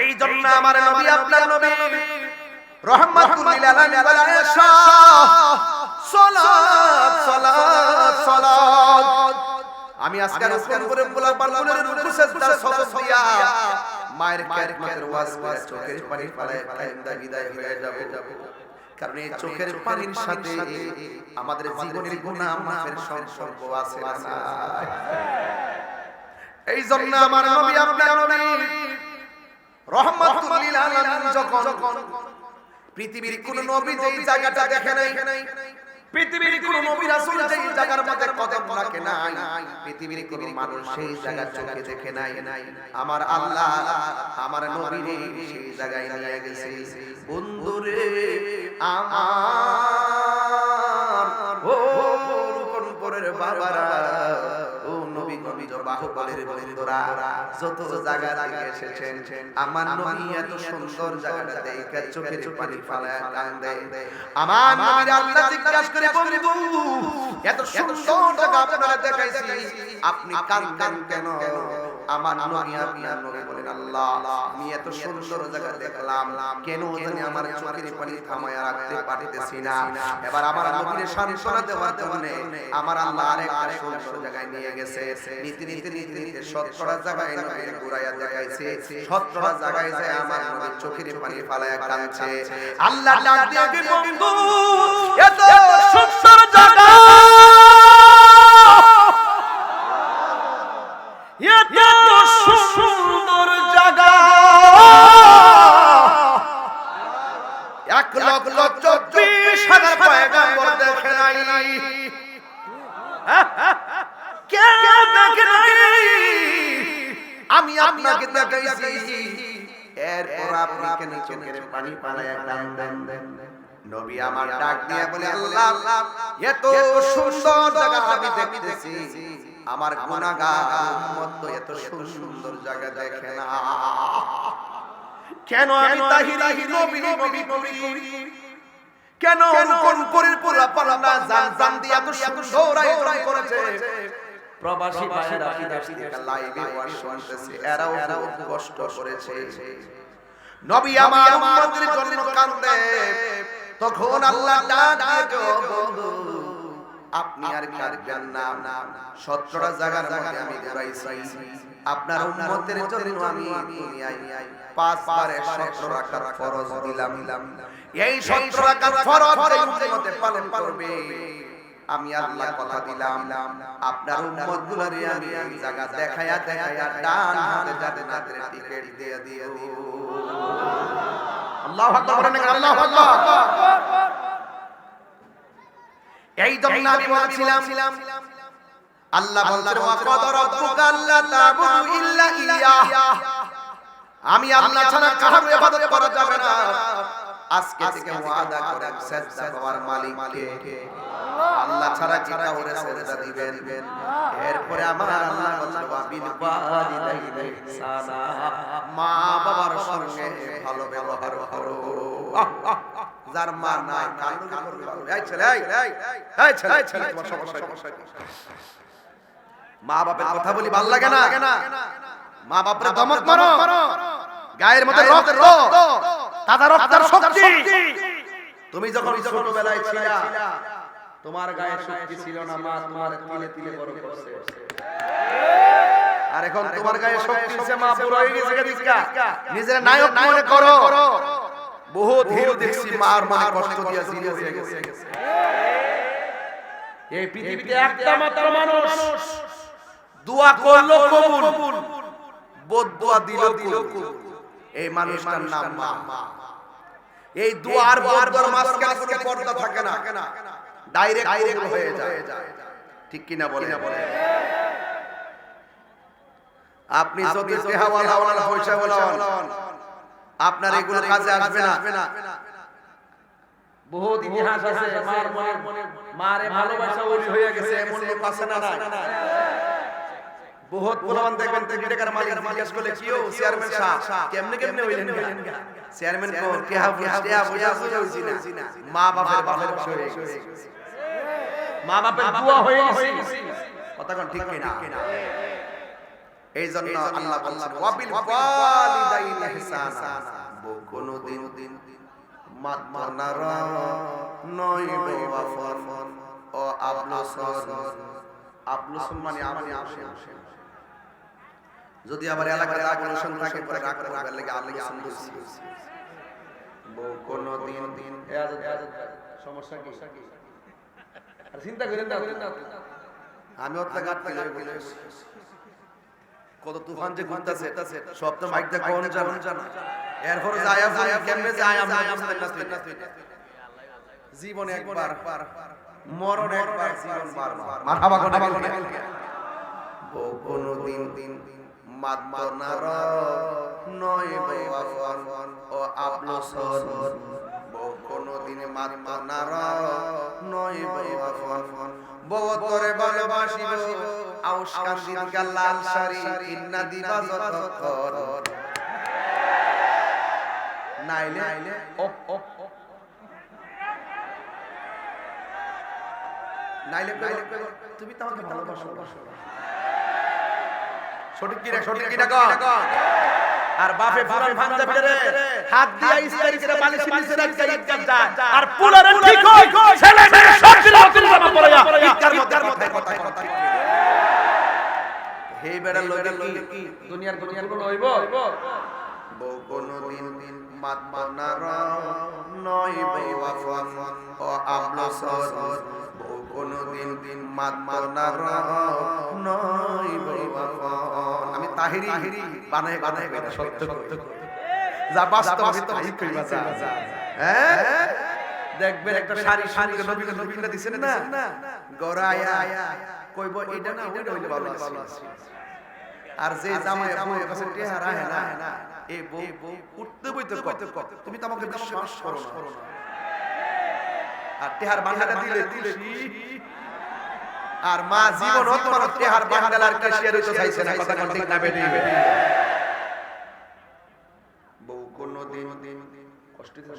Speaker 1: এই জন্য আমার নবী, আপনার নবী রাহমাতুল লিল আলামিন আয়েশা সালাত সালাত সালাত। আমি আজকে করে বলার রুকু সিজদা সজদা দিয়া মায়ের কিয়ামতের ওয়াজ করে চোখের পানি ফেলায় কান্দা বিদায় হয়ে যাবে। কারণ এই চোখের পানির সাথে আমাদের জীবনের গুনাহ মাফের সম্পর্ক আছে না। এই জন্য আমার নবী, আপনার নবী রাহমাতুল লিল আলামিন যখন পৃথিবীর কোন নবী যেই জায়গাটা দেখে নাই, পৃথিবীর কোন নবী রাসূল যেই জায়গার মধ্যে কদম রাখে নাই, পৃথিবীর কোন মানুষ সেই জায়গা চোখে দেখে নাই, আমার আল্লাহ আমার নবীরে সেই জায়গায় নিয়ে গেছে। বন্ধুরে আমার ও রূপনপুরের বাবারা, ও নবীগঞ্জ বাহুবলের বন্ধুরা, যত জায়গা থেকে এসেছেন, আমার নবী এত সুন্দর জায়গাটা দেখে চোখের পানি ফেলায় কান্দে। আমার নবীর আল্লাহ জিজ্ঞাসা করে, বন্ধু এত সুন্দর জায়গা আপনারা দেখাইছি, আপনি কাঁদেন কেন? আমার নবী আপনার নবী বলেন, আল্লাহ আমি এত সুন্দর জায়গা দেখলাম, কেন জানি আমার চোখের পানি থামায় রাখতে পারতেছি না। এবার আমার নবীর সান্ত্বনা দেওয়ার জন্য আমার আল্লাহ আরেকটা সুন্দর জায়গায় নিয়ে গেছে। নীতি নীতি নীতি নীতি 17টা জায়গায় নবীর ঘুরাইয়া দেখাইছে। 17টা জায়গায় যায় আমার নবীর চোখের পানি ফালায়া কাঁদছে। আল্লাহ ডাক দিয়ে বন্ধু এত সুন্দর জায়গা, এত সুন্দর জায়গা 1,24,000 পয়গম্বর দেখে নাই, কেউ দেখে নাই, আমি আপনাকে দেখাইছি। এরপর আপনি কেন চোখের পানি পালায়া কাঁদেন? নবী আমার ডাক দিয়ে বলে, আল্লাহ এত সুন্দর জায়গা আমি দেখতেছি, আমার গুনাহগার উম্মত তো এত সুন্দর জায়গা দেখে না, কেন আমি তাহিরি নবী নবী নবী কেন কোন করে পুরা পাল্লা জান দিয়ে এত সুন্দর আয়োজন করেছে? প্রবাসী ভাইরা বিদেশ থেকে লাইভে ওয়াজ শুনতেছে, এরাও খুব কষ্ট করেছে। নবী আমার উম্মতের জন্য কাঁদে, তখন আল্লাহ ডাক দিয়ে, বন্ধু আপনি আর কাঁদবেন না, 17টা জায়গার মধ্যে আমি ঘুরাইছি, আপনার উম্মতের জন্য আমি দুনিয়ায় 5 বারে 17 রাকাত ফরজ দিলাম। এই 17 রাকাত ফরজ এই উম্মতে পালন করবে, আমি আল্লাহ কথা দিলাম, আপনার উম্মতগুলোরে আমি এই জায়গা দেখায়া দেখায়া ডান হাতে জান্নাতের টিকেট দিয়ে দিব। আল্লাহু আকবার বলেন, আল্লাহু আকবার। এই জন্য আমি বলছিলাম, আল্লাহ বলছেন, ওয়া ক্বাদা রাব্বুকা আল্লা তা'বুদু ইল্লা ইয়্যাহ, আমি আল্লাহ ছাড়া কারো ইবাদত করা যাবে না। আজকে থেকে ওয়াদা করেন সেজদা পাওয়ার মালিক কে? আল্লাহ ছাড়া কি কাউরে সেজদা দিবেন? এরপরে আমার আল্লাহ বলছেন, ওয়া বিল ওয়ালিদাইনি ইহসানা, মা বাবার সঙ্গে ভালো ব্যবহার করো। যার মা নাই কারো করবে ভালো। এই ছেলে, এই ছেলে, তোমার সমস্যা কি? মা বাপের কথা বলি ভালো লাগে না? মা বাপরে দমক মারো, গায়ের মধ্যে রক্ত, তাজা রক্তের শক্তি। তুমি যখন ছোটবেলায় ছিলা, তোমার গায়ে শক্তি ছিল না, মা তোমার তিলে তিলে বড় করছে। আর এখন তোমার গায়ে শক্তি আছে, মা বড় হয়ে গেছে, নিজের নায়ক মনে করো। বহুত হিরো দেখছি মার মনে কষ্ট দিয়া জিরো হয়ে গেছে। এই পৃথিবীতে একটা মাত্র মানুষ দোয়া করলো কবুল, বদদুয়া দিল কবুল, এই মানুষটার নাম মা। এই দোয়া আর বদদুয়ার মাঝখানে কোনো পর্দা থাকে না, ডাইরেক্ট হয়ে যায়। ঠিক কি না বলেন? আপনি যদি দেহাওয়ালা ওয়ালা পয়সাওয়ালা হন, আপনার এগুলো কাজে আসবে না। বহুত ইতিহাস আছে, মারে ভালোবাসা ওলি হয়ে গেছে, এমন লোক আছে না? বহুত পোলাপান দেখবেন টাকার মালিক জিজ্ঞাসা করলে, কিও চেয়ারম্যান সাহেব কেমনে হইলেন? চেয়ারম্যান কো কেহা বুঝা হইছি না, মা বাপের ভালোবাসা হয়ে গেছে, মা বাপের দোয়া হয়ে গেছে। কথা কোন ঠিক কিনা? এই জন্য আল্লাহ বললেন, ওয়া বিল ওয়ালিদাইনি ইহসানা, কোনদিন মাতমানারা নয় ওয়াফান ও আবলুসন মানে আমি আসে। যদি আবার এলাকায় আবলুসন থাকে পরে রাগ করবার লাগে আবলুসন বলছি, কোনদিন সমস্যা কি? আর চিন্তা করেন না, আমি ওর তা গাট পেলে বলে কত তুফান যে ঘুরতেছে, সব তো মাইক দা কোন জানা। এরপর যায় কেমনে যায় আমরা বুঝতে না। জীবনে একবার, মরণ একবার, জীবন বারবার। মারহাবা কোন কোনদিন মাতনার নয় ওয়াফান ও আবলুসন, কোনদিন কোনদিন মানতো না র নয় বাফন বউ তোরে ভালোবাসিব আউশ কান্দির লাল শাড়ি কিন্না দিবা যতক্ষণ নাইলে নাইলে তুমি তো আমাকে ভালোবাসো সঠিক কিনা কর আর বাপে পুরান পাঞ্জাবি রে হাত দিয়া ইস্তারি করে বালিশ নিচে রাখতে ইজ্জত যায় আর পুলারে ঠিক হয় ছেলে মেয়ে সব দিন নতুন জামা পরে ইজ্জতের মধ্যে কথা হে বেড়া লগে কি দুনিয়ার গুলো হইব বউ কোনদিন মাতনা র নয় বেওয়াফন ও আবলসর বউ কোনদিন মাতনা র নয় বেওয়াফন আমি তাহিরি বানায় এটা সত্য যা বাস্তবে তাই কইবা যা হ্যাঁ দেখবেন একটা সারি নবীকে দিছেন না গরায়া কইব এটা না ওইটা হইলে ভালো আছে আর যে জামাই বউয়ের কাছে টেহারা হয় না এই বউ উঠতে বইতে কত তুমি তো আমাকে বিশ্বাস করো না আর টেহার বান্ডাটা দিলে আর মা জীবন তোমার টেহার বান্ডাল আর ক্যাশিয়ার হইতে চাইছে না কথা ঠিক না বেটি বউ কোনদিন কষ্ট দিতে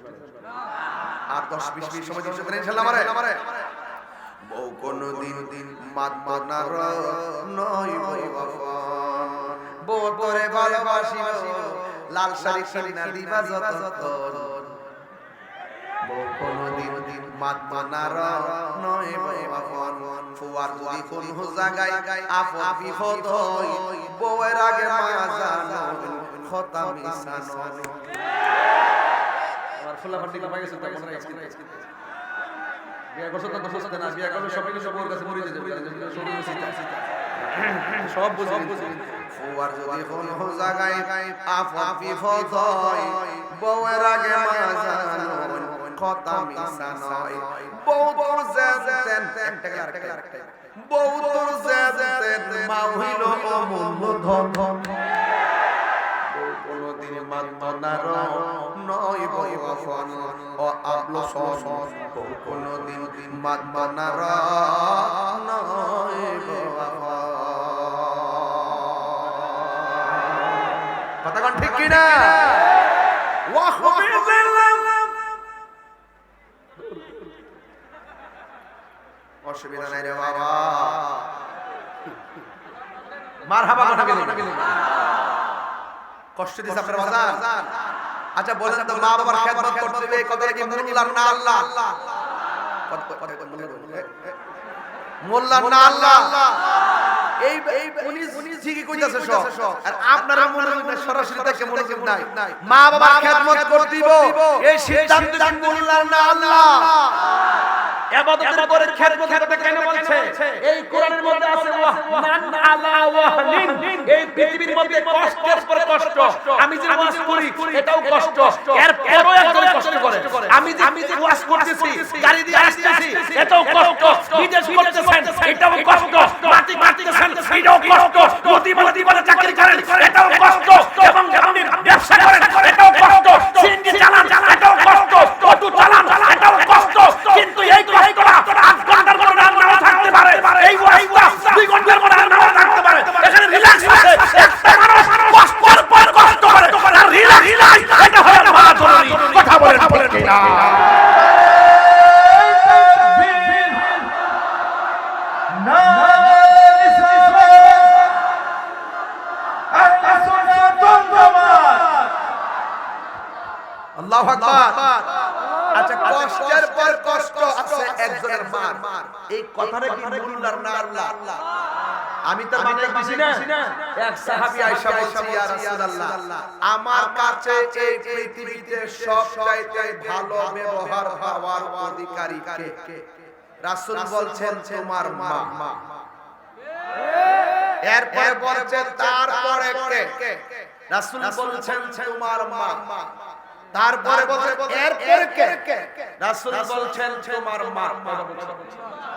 Speaker 1: আর 10-20 মিনিট সময় দিতে পারেন ইনশাআল্লাহ আমারে বউ কোনদিন মাতনা র নয় বাফন বউ তোরে ভালোবাসিব লাল শাড়ি কিনা দিবা যতক্ষণ বউ কোনদিন মাতনা র নয় বাফন ফুয়ার যদি কোন জায়গায় আপদ বিপদ হয় বউয়ের আগে মা জানো কথা মিশানো আর ফুলা ফাটি পাই গেছে তখন রাইছি বিয়া করছ তো দোষ না বিয়া করলে সবই কিছু বউর কাছে মরে যেতে সব বুঝি ফুয়ার যদি কোন জায়গায় আপদ বিপদ হয় বউয়ের আগে মা জানো কথা মিশানো বউ তোর জানতেন একটা বউ তোর জানতেন মা হইল অমূল্য ধন কোনদিন মাতনা র নয় বাফন ও আবলসন কোনদিন মাতনা র নয় বাফন কথা কোন ঠিক কি না ওয়াহ অসুবিধা নাই রে বাবা মারহাবা কথা গেলে কষ্ট দিছে আপনার বাজার আচ্ছা বলেন তো মা বাবার খেদমত করতে হবে কত কি মোল্লার না আল্লাহ মোল্লার না আল্লাহ এই উনি ঠিকই কইতাছে সব আর আপনারা মনে হয় সরাসরি তাকে মনোযোগ নাই মা বাবার খেদমত করতে দিব এই সিদ্ধান্ত কি মোল্লার না আল্লাহ ইবাদতের পরে খেদমত করতে কেন বলছে এই কোরআনের মধ্যে আছে ওয়াহনান আলা ওয়াহনিন এই পৃথিবীর মধ্যে কষ্টের পরে কষ্ট আমি যে ওয়াজ করি এটাও কষ্ট এর পরেও একজন কষ্ট করে আমি যে ওয়াজ করতেছি গাড়ি দিয়ে আসতেছি এটাও কষ্ট বিদেশ করতেছেন এটাও কষ্ট মাটি মারতেছেন এটাও কষ্ট প্রতি বলে চাকরি করেন এটাও কষ্ট এবং আপনি ব্যবসা করেন এটাও কষ্ট সিএনজি চালান এটাও কষ্ট অটো চালান এটাও কষ্ট কিন্তু এই কষ্টটা 8 ঘন্টার মতো নাও থাকতে পারে এই ওয়াজটা 2 ঘন্টার মতো নাও থাকতে পারে এখানে রিল্যাক্স আছে একটা মানুষ কষ্টের পর কষ্ট করে আর রিল্যাক্স এটা হলো ভালো জরুরি কথা বলেন কি না আল্লাহু আকবার আচ্ছা কষ্টের পর কষ্ট আছে একজনের মার এই কথাটা কি মোল্লার না আল্লাহ আমি তো মানে বুঝি না এক সাহাবী আয়েশা বলছি ইয়া রাসূলুল্লাহ আমার কাছে এই পৃথিবীতে সবচাইতে ভালো ব্যবহার পাওয়ার অধিকারী কে রাসূল বলছেন তোমার মা এরপরে বলছেন তারপরে কে রাসূল বলছেন তোমার মা তারপরে বলছেন এরপরে কে রাসূল বলছেন তোমার মা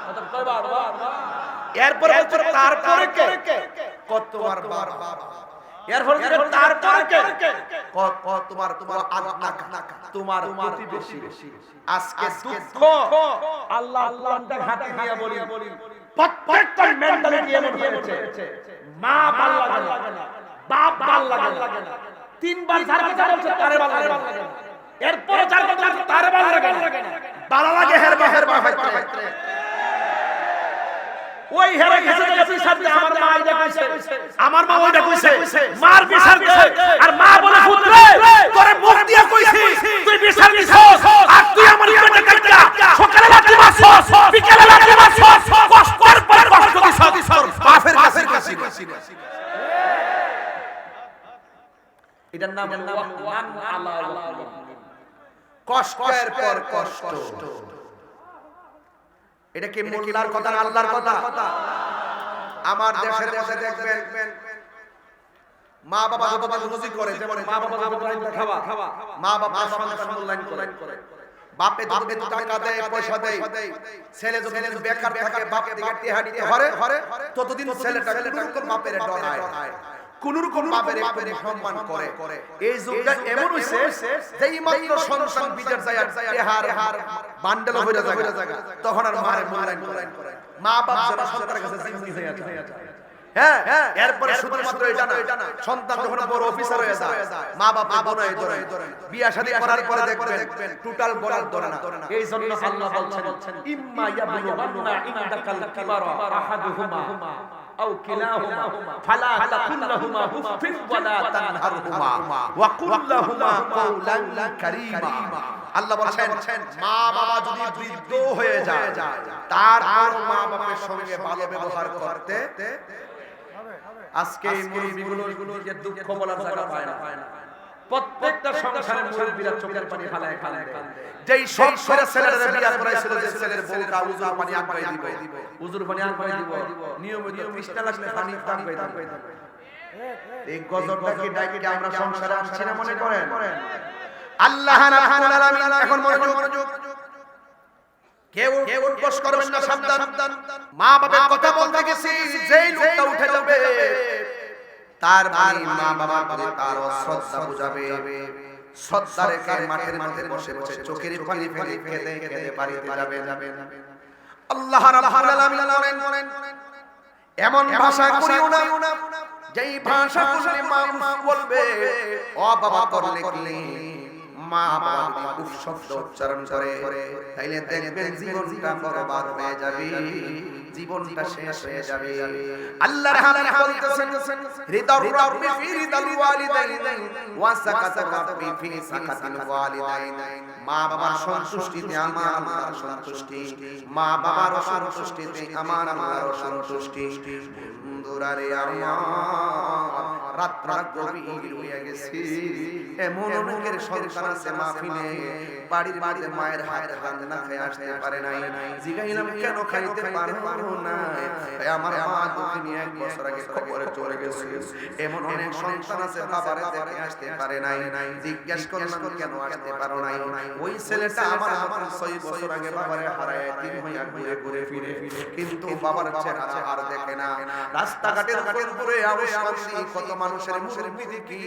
Speaker 1: मतलब কয়বার এরপরে বলছেন তারপরে কে কতবার বাবা এর ফলে তারপরে তোমার তোমার প্রতিবেশী আজকে দুঃখ আল্লাহ কোরআনটা হাতে নিয়ে বলি প্রত্যেকটা মেন্টালিটি এমন হয়েছে মা ভালো লাগে না বাপ ভালো লাগে না তিনবার যার কথা বলছে তারে ভালো লাগে না এরপরে যার কথা বলছে তারে ভালো লাগে না ভালো লাগে হেরবা হইতে ওই হেরে গেছে যে বিচার দিয়ে আমার মা এটা কইছে আমার মা ওইটা কইছে মার বিচার দে আর মা বলে পুত্রে তোরে মুখ দিয়া কইছি তুই বিচার দিছস আর তুই আমার পেটে কাটটা সকালে লাঠি মারছস বিকালে লাঠি মারছস কষ্টের পর কষ্ট দিছস বাপের কাছে এটার নাম ওয়ান আলা কষ্টের পর কষ্ট এটা কি মোল্লার কথা না আল্লাহর কথা আমার দেশের মধ্যে দেখবেন মা বাবা রুজি করে যেমন মা বাবা খাওয়া মা বাবা সন্তান মূল্যায়ন করে বাপে যদি টাকা দেয় পয়সা দেয় ছেলে যদি বেকার থাকে বাপ দিকে টিহা দিতে হরে ততদিন ছেলেটা কোন বাপের ডরায় কোন রকম বাপের সম্মান করে এই যুগটা এমন হইছে যেই মাত্র সন্তান বিদেশ যায় টিহার বান্ডেল হয়ে যায় তখন আর মারে মূল্যায়ন করে মা বাপ যারা সন্তানের কাছে জিম্মি হয়ে যায় হ্যাঁ এরপরে শুধুমাত্র এটা না সন্তান যখন বড় অফিসার হয়ে যায় মা বাপ বনায় ধরে বিয়া শাদী করার পরে দেখবেন টোটাল বলার ধরে না এই জন্য আল্লাহ বলছেন ইম্মা ইয়াবলুগান্না ইনদাকাল কিবারা আহাদুহুমা আও কিলাহুমা ফালা তাকুল লাহুমা উফিফ ওয়ালা তানহারহুমা ওয়া কুল লাহুমা কাওলান কারীমা আল্লাহ বলেন মা বাবা যদি বৃদ্ধ হয়ে যায় তারপর মা বাবার সঙ্গে ভালো ব্যবহার করতে আজকে এই মুরব্বিগুলো যে দুঃখ বলার জায়গা পায় না প্রত্যেকটা সংসারের মুরব্বিরা চোখের পানি ফালায় যেই সব ছেলেরা বিয়া করাইছিল যে ছেলের বউটা উজুর পানি আগায় দিব উজুর পানি আগায় দিব নিয়মিত কৃষ্ণা লাগলে পানি আগায় দিব এই গজবটা কি ডাইকে আমরা সংসারে আনছি না মনে করেন আল্লাহ রাব্বুল আলামিন এখন মনোযোগ কেউ উদ্ঘোষ করবেন না সাবধান মা বাবার কথা বলতে গেছি যেই লোকটা উঠে যাবে তার মা বাবার প্রতি তার শ্রদ্ধা বুঝাবে শ্রদ্ধা রেখে মাঠের মধ্যে বসে চোখের পানি ফেলে কেঁদে বাড়িতে যাবে আল্লাহ রাব্বুল আলামিন বলেন এমন ভাষা করিও না যেই ভাষা বললে মা বলবে ও বাবা করলে কি মা বাবা যদি শব্দ উচ্চারণ করে তাইলে দেখবেন জীবনটা বরবাদ হয়ে যাবে জীবনটা শেষ হয়ে যাবে আল্লাহর হাবিব বলতেছেন রিদার রাব্বি ফি রিদাল ওয়ালিদাইন ওয়া সাকাতার রাব্বি ফি সাকাতিল ওয়ালিদাইন মা বাবার সন্তুষ্টিতে আমার আল্লাহর সন্তুষ্টি মা বাবার সন্তুষ্টিতে আমার আল্লাহর সন্তুষ্টি বন্ধুরারে আমার রাত গভীর হয়ে গেছে এমন অনেকের সন্তান আছে মাহফিলে বাড়ির মায়ের হাত রান্না খেয়ে আসতে পারে নাই জিগাইলাম কেন খাইতে পারো না আমার মা দুঃখিনী 1 বছর আগে কবরে চলে গেছে এমন অনেক সন্তান আছে বাবারে দেখে আসতে পারে নাই জিজ্ঞাসা করলাম কেন আসতে পারো নাই ওই ছেলেটা আমার 6 বছর আগে বাবারে হারায় এতিম হইয়া ঘুরে ফিরে কিন্তু বাবার চেহারা আর দেখে না রাস্তাঘাটের উপরে আওয়াজ কত মানুষের মুখে দেখি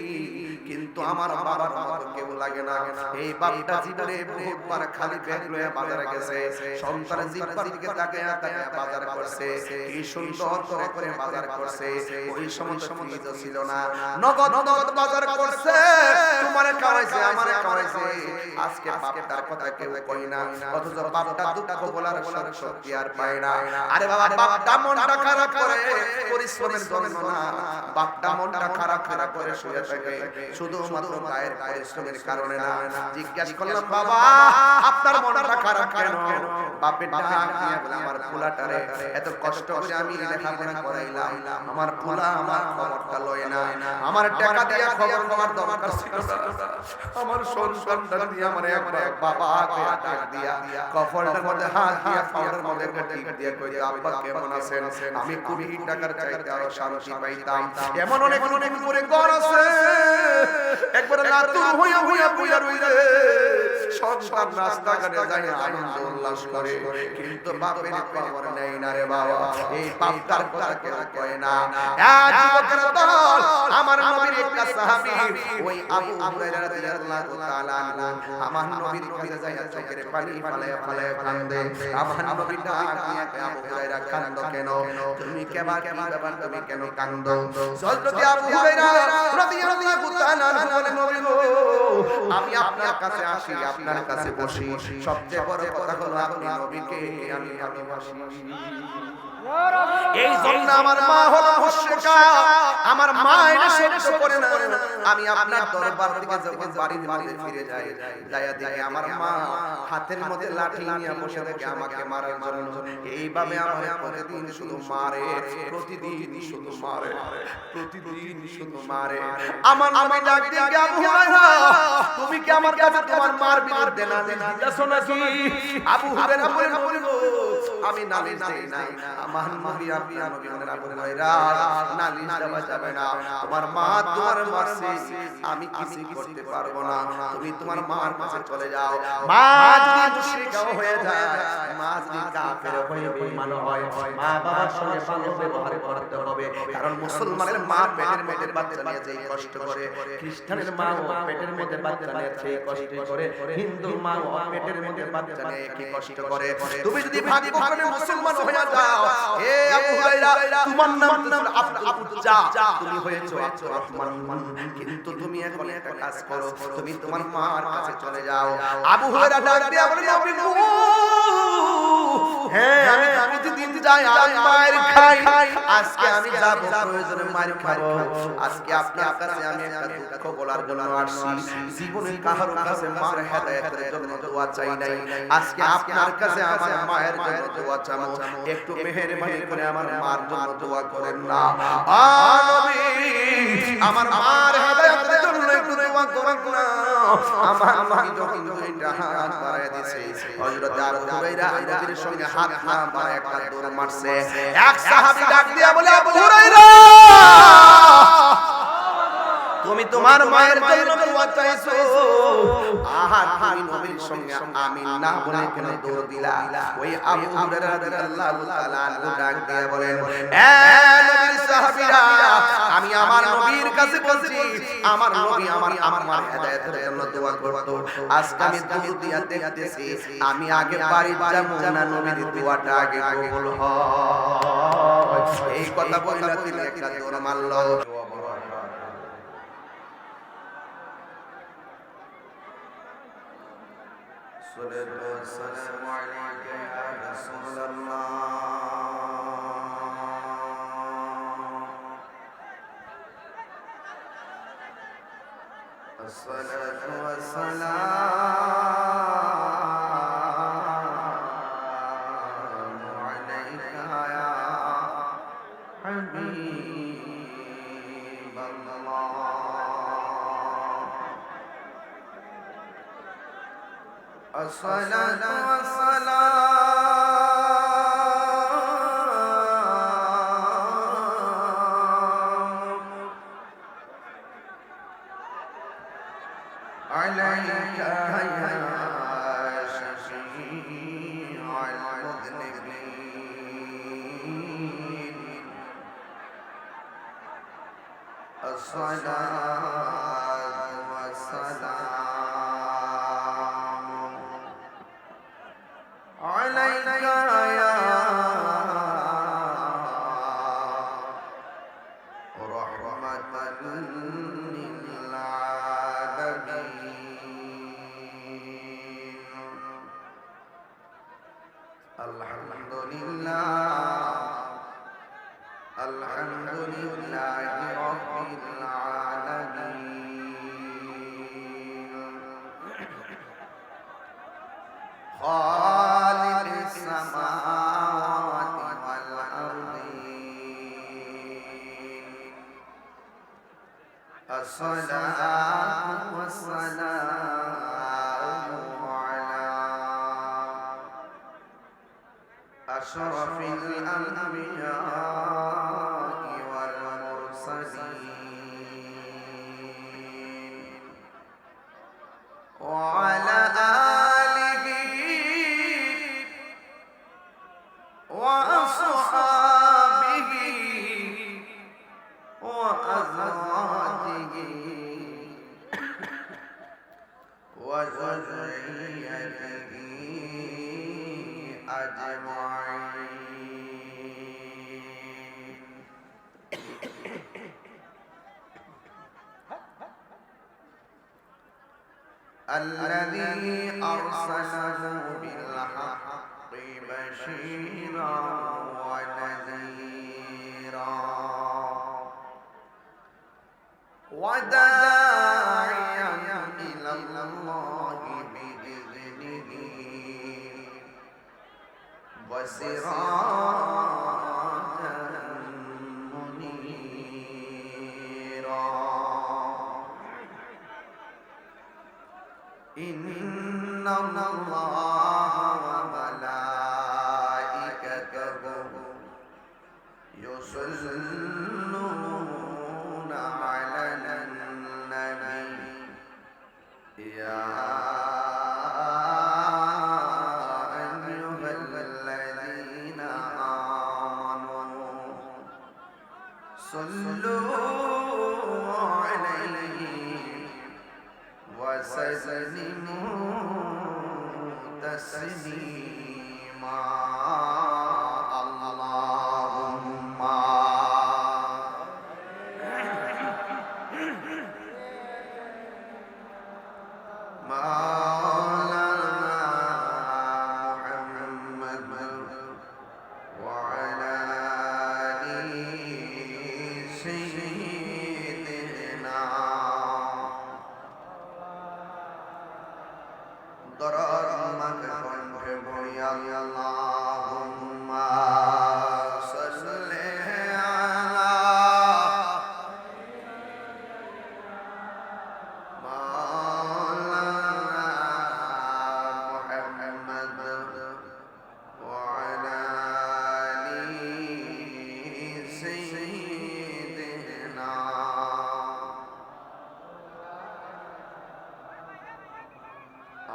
Speaker 1: কিন্তু আমার বাবার কেউ লাগে না এই বাপটা জীবনে বহুতবার খালি পেট লয়ে বাজারে গেছে সন্তানের জিব্বার দিকে তাকিয়ে বাজার করছে কি সুন্দর করে বাজার করছে ওই সময় ফ্রিজ ছিল না নগদ বাজার করছে তোমারে খাওয়াইছে আমারে খাওয়াইছে আজকে বাপটার কথা কেউ কই না অথচ বাপটা দুঃখ বলার শক্তি আর পায় না আরে বাবা বাপটা মনটা খারাপ করে পরিশ্রমের জন্য না বাপটা মনটা খারাপ করে শুয়ে থাকে শুধুমাত্র মায়ের পরিশ্রমের কারণে না জিজ্ঞাসা করলাম বাবা আপনার মনটা খারাপ কেন বাপের ডাক দিয়ে বলে আমার পোলাটারে এত কষ্ট করে আমি লেখাপড়া করাইলাম আমার পোলা আমার খবরটা লয় না আমার টাকা দিয়া খবর নেওয়ার দরকার ছিল না আমার সন্তানটা দিয়ে আমার একবার বাবাকে ডাক দিয়া কফলটার মধ্যে হাত দিয়া পাউডার মধ্যে একটা টিপ দিয়ে কইতে আব্বা কেমন আছেন আমি কোটি টাকার চাইতে আরো শান্তি পাইতাম এমন অনেক করে ঘর আছে একবার লাতুর হইয়া রইছে সন্তান রাস্তাঘাটে যায় আনন্দ উল্লাস করে, কিন্তু বাপের খবর নেই না রে বাবা। এই পাপটার কথা কেউ কয় না। যুবকের দল, আমার নবীর একটা সাহাবী ওই আবু হুরায়রা রাদিয়াল্লাহু তাআলা আনহু আমার নবীর কাছে যায় চোখের পানি ফালায়া ফালায়া কান্দে। আমার নবী ডাক দিয়ে আবু হুরায়রা কান্দো কেন? তুমি কেবার কি ব্যাপার, তুমি কেন কান্দো? হযরত আবু হুরায়রা রাদিয়াল্লাহু তাআলা আনহু বলেন, নবী গো, আমি আপনার কাছে আসি, আপনার কাছে বসি, সবচেয়ে বড় কথা হলো আপনি নবীকে আমি ভালোবাসি। এই জন্য আমার মা হলো মুশরিকা, আমার মা এটা সহ্য করে না। আমি আপনার দরবার থেকে যখন বাড়ির মধ্যে ফিরে যাই, যায়া দেখি আমার মা হাতের মধ্যে লাঠি নিয়ে বসে থাকে আমাকে মারার জন্য। এইভাবে আমাকে প্রতিদিন শুধু মারে, প্রতিদিন শুধু মারে, প্রতিদিন শুধু মারে। আমার নবী ডাক দিয়ে, আবু হুরায়রা, তুমি কি আমার কাছে তোমার মার বিরুদ্ধে নালিশ দিতেছো নাকি? আবু হুরায়রা বলেন, আমি নালিশ দেই না। আমার নবী আপনার নবী বলেন, আবু হুরায়রা, নালিশ দেওয়া যাবে না। তোমার মা তোমার মারছে, আমি কিছু করতে পারবো না। তুমি তোমার মার কাছে চলে যাও। মা যদি মুশরিকা হয়ে যায়, মা যদি কাফের হয়ে বেঈমান হয়, মা বাবার সঙ্গে ভালো ব্যবহার করতে হবে। কারণ মুসলমানের মা পেটের মধ্যে বাচ্চা নিয়ে যেই কষ্ট করে, খ্রিস্টানের মা পেটের মধ্যে বাচ্চা নিয়ে সেই কষ্ট করে, হিন্দুর মা পেটের মধ্যে বাচ্চা নিয়ে কি কষ্ট করে। তুমি যদি ভাগ্যক্রমে মুসলমান হয়ে যাও, এ আবু হুরায়রা, তোমার নাম আব্দুজ্জা, তুমি হয়েছো আব্দুর রহমান, কিন্তু তুমি এখন একটা কাজ করো, তুমি তোমার মার কাছে চলে যাও। আবু হুরায়রা ডাক দিয়ে বলে, নবী গো, হ্যাঁ আমি যদি যাই আর মায়ের খাই, আজকে আমি যাব, প্রয়োজনে মার খাবো। আজকে আপনার কাছে আমি একটা দুঃখ বলার জন্য আসছি। জীবনে কারো কাছে মার হেদায়েতের জন্য দোয়া চাই নাই, আজকে আপনার কাছে আমার মায়ের জন্য দোয়া চাবো। একটু মেহেরবানি করে আমার মার জন্য দোয়া করেন না। নবী, আমার মার হেদায়েতের জন্য একটু দোয়া করেন না। আমার নবী যখন দুইটা হাত বাড়ায় দিয়েছে, হযরত আবু হুরায়রা নবীর সঙ্গে হাত না বাড়ায় একটা দৌড় মারছে। এক সাহাবী ডাক দিয়ে বলে, আবু হুরায়রা, তুমি তোমার মায়ের জন্য দোয়া চাইছো, আর তুমি নবীর সঙ্গে আমিন না বলে কেন দৌড় দিলা? ওই আবু হুরায়রা রাদিয়াল্লাহু তাআলা আনহু ডাক দিয়ে বলেন, এ নবীর সাহাবীরা, আমি আমার নবীর কাছে বলছি, আমার নবী আমার হেদায়েতের জন্য দোয়া করত। আজকে আমি দৌড় দিয়া দেখতেছি, আমি আগে বাড়ি যাব না, নবীর দোয়াটা আগে কবুল হয়। এই কথা বইলা তিনি একটা দৌড় মারলো। الصلاة والسلام عليك يا رسول الله. الصلاة والسلام عليك يا حبيب الله. الصلاة والسلام عليك يا شفيع المذنبين. الصلاة والسلام عليك يا رحمة للعالمين. الحمد لله رب العالمين. خالق السماوات والأرضين. الصلاة والسلام على أشرف الأنبياء والمرسلين وعلى الذي أرسله بالحق بشيرا ونذيرا وداعيا إلى الله بإذنه وسراجا منيرا إن الله وملائكته يصلون على النبي يا أيها الذين آمنوا صلوا عليه وسلموا تسليما اللهم مولانا محمد وعلى آل سيدنا ضررمك كنت بيا اللهم صل على مولانا محمد وعلى آل سيدنا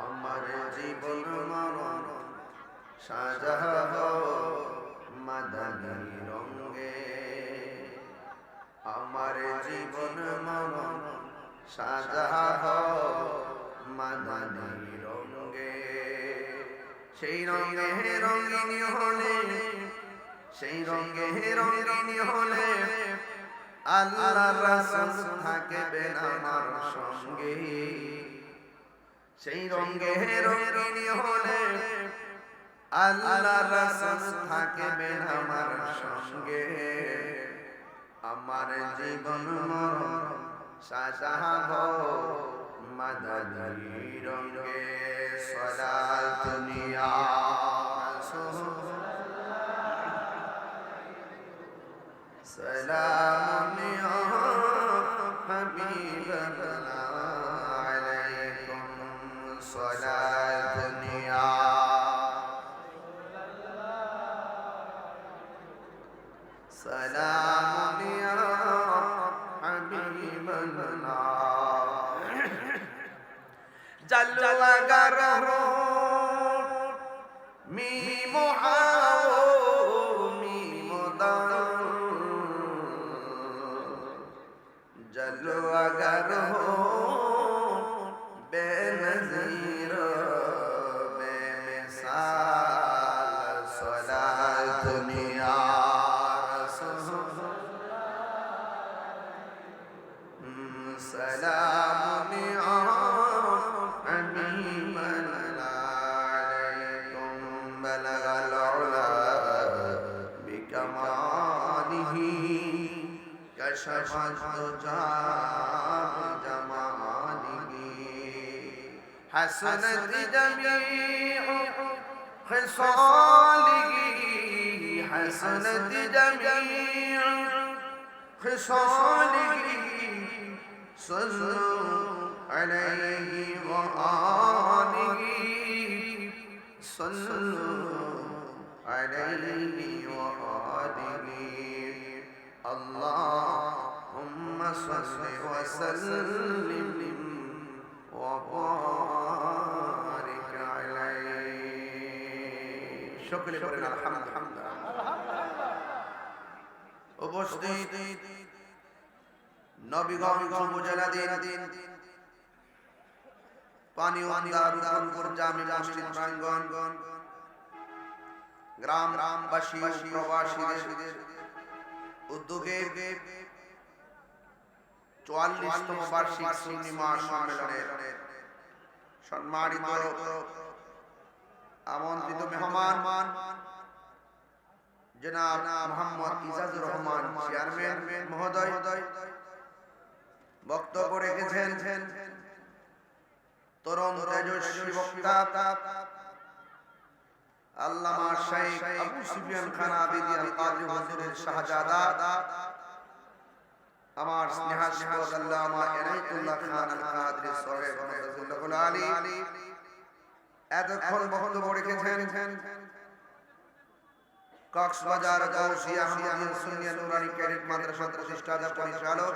Speaker 1: আমার জীবন মরণ সাজাবো মাদানী রঙে আমার জীবন মরণ সাজাবো মাদানী রঙে সেই রঙে রঙিনী হলে সেই রঙে রঙিনী হলে আল্লাহর রাসূল থাকবেন আমার সঙ্গে সেই রঙে রঙিনী হলে আল্লাহর রাসূল থাকবেন আমার সঙ্গে আমার জীবন মরণ সাজাবো মাদানী রঙে সালাত নিয়া সালাম ইয়া হাবিবাল্লাহ আলাইকুম সালাত নিয়া সালাম ইয়া হাবিবাল্লাহ জাল্লা গারো মি মুহাও মি মুদান जलवा गर हो बेनज़ीर बेमिसाल सलात निया सलाम निया हबीबन अलैकुम बलगल उला बिकमालिही कशफ الدجى بجماله حسنت جميع خصاله حسنت جميع خصاله صلوا عليه وآله صلوا عليه وآله اللهم صل وسلم وبارك عليه شكرا لله الحمد উপস্থিত নবীগঞ্জ উপজেলাধীন পানিওয়ান্দা রুকনপুর জামে মসজিদ প্রাঙ্গণ গ্রামবাসী প্রবাসীদের উদ্যোগে 44তম বার্ষিক সুন্নি মহাসম্মেলনের সম্মানিত আমন্ত্রিত মেহমান জনাব মোহাম্মদ ইজাজুর রহমান চেয়ারম্যান মহোদয় বক্তব্য রেখেছেন। তরুণ তেজস্বী বক্তা আল্লামা শাইখ আবু সুফিয়ান খান আবিদি আল কাদরি হুজুরের শাহজাদা আমার স্নেহাস্পদ আল্লামা ইনায়েতুল্লাহ খান আল কাদরি সাহেব রাদিয়াল্লাহু আলী এতক্ষণ বক্তব্য রেখেছেন। কক্সবাজার গাউসিয়া আহমদিয়া সুন্নিয়া নুরানি ক্যাডেট মাদ্রাসা প্রতিষ্ঠাতা পরিচালক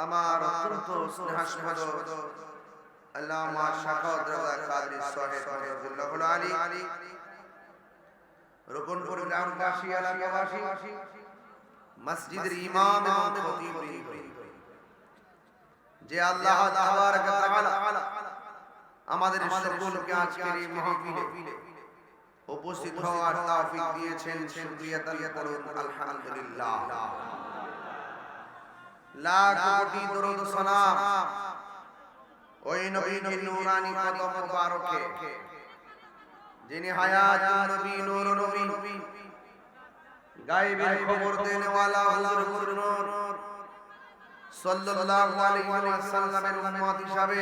Speaker 1: আমার অত্যন্ত স্নেহাস্পদ আল্লামা শাখাওয়াত রাজা কাদরি সাহেব রাদিয়াল্লাহু আলী, রুকনপুর গ্রামবাসী এলাকাবাসী, মসজিদের ইমাম এবং খতিব, যে আল্লাহ তাবারক ওয়া তাআলা আমাদের সকলকে আজকের এই মাহফিলে উপস্থিত হওয়ার তৌফিক দিয়েছেন। শুকরিয়া আদায় করুন আলহামদুলিল্লাহ। লাখ কোটি দরুদ ও সালাম ওই নবীর নূরানি কদম মুবারকে, যিনি হায়াতুন নবী, নূর নবী, গায়বের খবর দেনে ওয়ালা হুজুর নূর সাল্লাল্লাহু আলাইহি ওয়াসাল্লামের উম্মত হিসাবে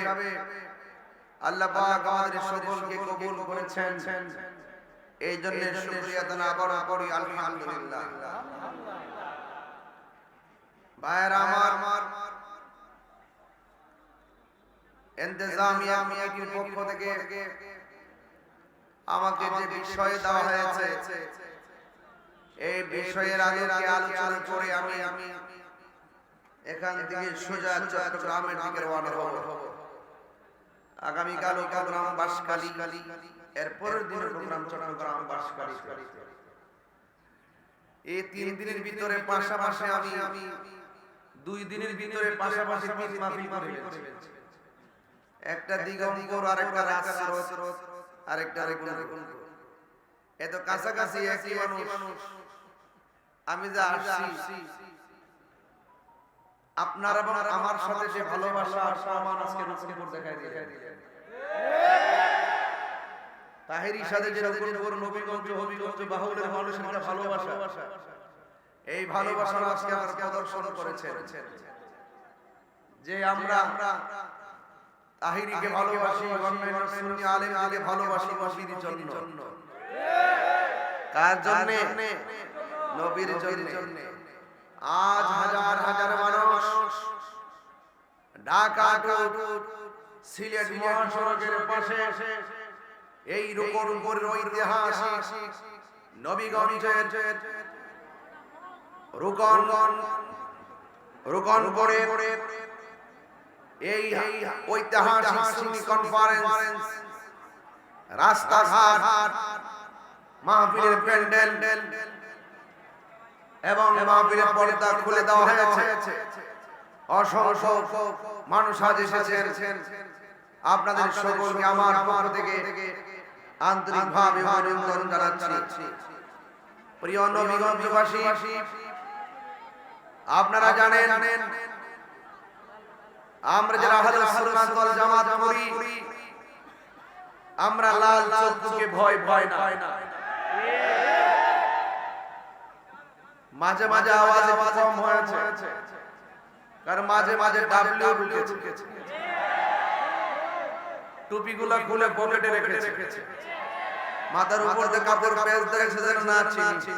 Speaker 1: আল্লাহ পাক আমাদের সকলকে কবুল করেছেন। এই জন্য শুকরিয়া আদায় করি আলহামদুলিল্লাহ। ভাইরা আমার, ইন্তেজামিয়া কমিটির পক্ষ থেকে আমাকে যে বিষয় দেওয়া হয়েছে, এই বিষয়ের আলোকে আলোচনা করে আমি এখান থেকে সোজা চট্টগ্রামের দিকে রওনা হব। আগামীকাল প্রোগ্রাম বাঁশখালী, এর পরের দিনের প্রোগ্রাম চট্টগ্রাম বাঁশখালী। এই 3 দিনের ভিতরে পাশাপাশি আমি 2 দিনের ভিতরে পাশাপাশি 3 মাহফিল করে ফেলেছি। একটা দিগম্বর, আরেকটা রাজস্রোত, আরেকটা রকুনপুর। এত কাছাকাছি একই মানুষ। আমি যা আসছি, আপনারা এবং আমার সাথে যে ভালোবাসা আর সম্মান আজকে রকুনপুর দেখাই দিলেন। তাহেরির সাথে যে রকুনপুর, নবীগঞ্জ, হবিগঞ্জ, বাহুলের মানুষের একটা ভালোবাসা, এই ভালোবাসা আজকে আমরা প্রদর্শন করেছেন। যে আমরা তাহিরিকে ভালোবাসি, অন্যান্য সুন্নি আলেমকে ভালোবাসি নবীর জন্য। কার জন্য? নবীর জন্য। আজ হাজার হাজার মানুষ ঢাকা টু সিলেট মহাসড়কের পাশে এই রকুনপুরের ঐতিহাসিক নবীগঞ্জের রুকনপুরের এই ঐতিহাসিক সুন্নি কনফারেন্স, রাস্তাঘাট, মাহফিলের প্যান্ডেল এবং মাহফিলের পর্দা খুলে দেওয়া হয়েছে। অসংখ্য মানুষ আজ এসেছেন। আপনাদের সকলকে আমার পক্ষ থেকে আন্তরিকভাবে অভিনন্দন জানাচ্ছি। প্রিয় নবীগঞ্জবাসী, আপনারা জানেন আমরা যারা আহলে সুন্নাত ওয়াল জামাত করি, আমরা লাল চক্ষুকে ভয় না। মাঝে মাঝে আওয়াজ কম হয়েছে, কারণ মাঝে মাঝে ডাবলিউ ঢুকেছে। টুপিগুলো খুলে পকেটে রেখেছে, মাথার উপর দিয়ে কাপড় পেঁচ দিয়ে সেজন্য না চিনি।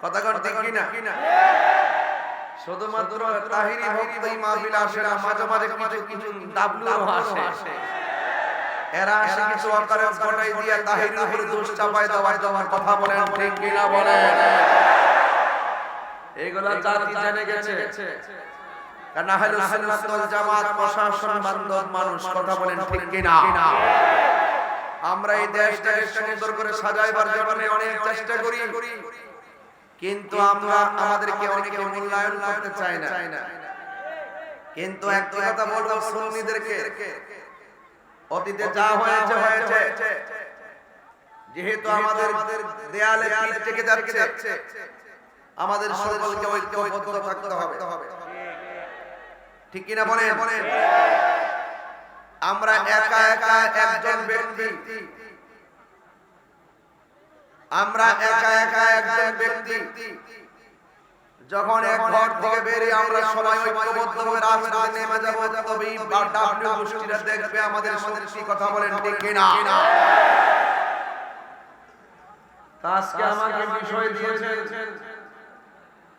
Speaker 1: কথা ঠিক কিনা? শুধুমাত্র তাহিরি ভক্তই মাহফিল আসে না, মাঝে মাঝে কিছু ডাবলুও আসে। এরা আসে কিছু অকারেন্স ঘটাই দিয়ে তাহিরির উপরে দোষ চাপায় দেওয়ার কথা বলেন, ঠিক কিনা বলেন? এইগুলা জাতি জেনে গেছে। কারণ আহলে সুন্নাত ওয়াল জামাত প্রশাসন বান্ধব মানুষ, কথা বলেন, ঠিক কিনা? আমরা এই দেশটাকে সুন্দর করে সাজাইবার জন্য অনেক চেষ্টা করি, কিন্তু আমরা আমাদেরকে অনেকে মূল্যায়ন করতে চাই না। কিন্তু একটা কথা বলবো সুন্নিদেরকে, অতীতে যা হয়েছে, যেহেতু আমাদের দেয়ালে পিঠ থেকে যাচ্ছে, আমাদের সকলকে ঐক্যবদ্ধ থাকতে হবে। ঠিক কিনা বলেন? আমরা একা একা একজন ব্যক্তি, আমরা একা একা একজন ব্যক্তি যখন এক ঘর থেকে বেরিয়ে আমরা সবাই ঐক্যবদ্ধভাবে রাস্তায় নেমে যাব, তবেই ডাব্লিউ গোষ্ঠীরা দেখবে আমাদের শক্তি। কথা বলেন ঠিক কিনা? আজকে আমাকে বিষয় দিয়েছেন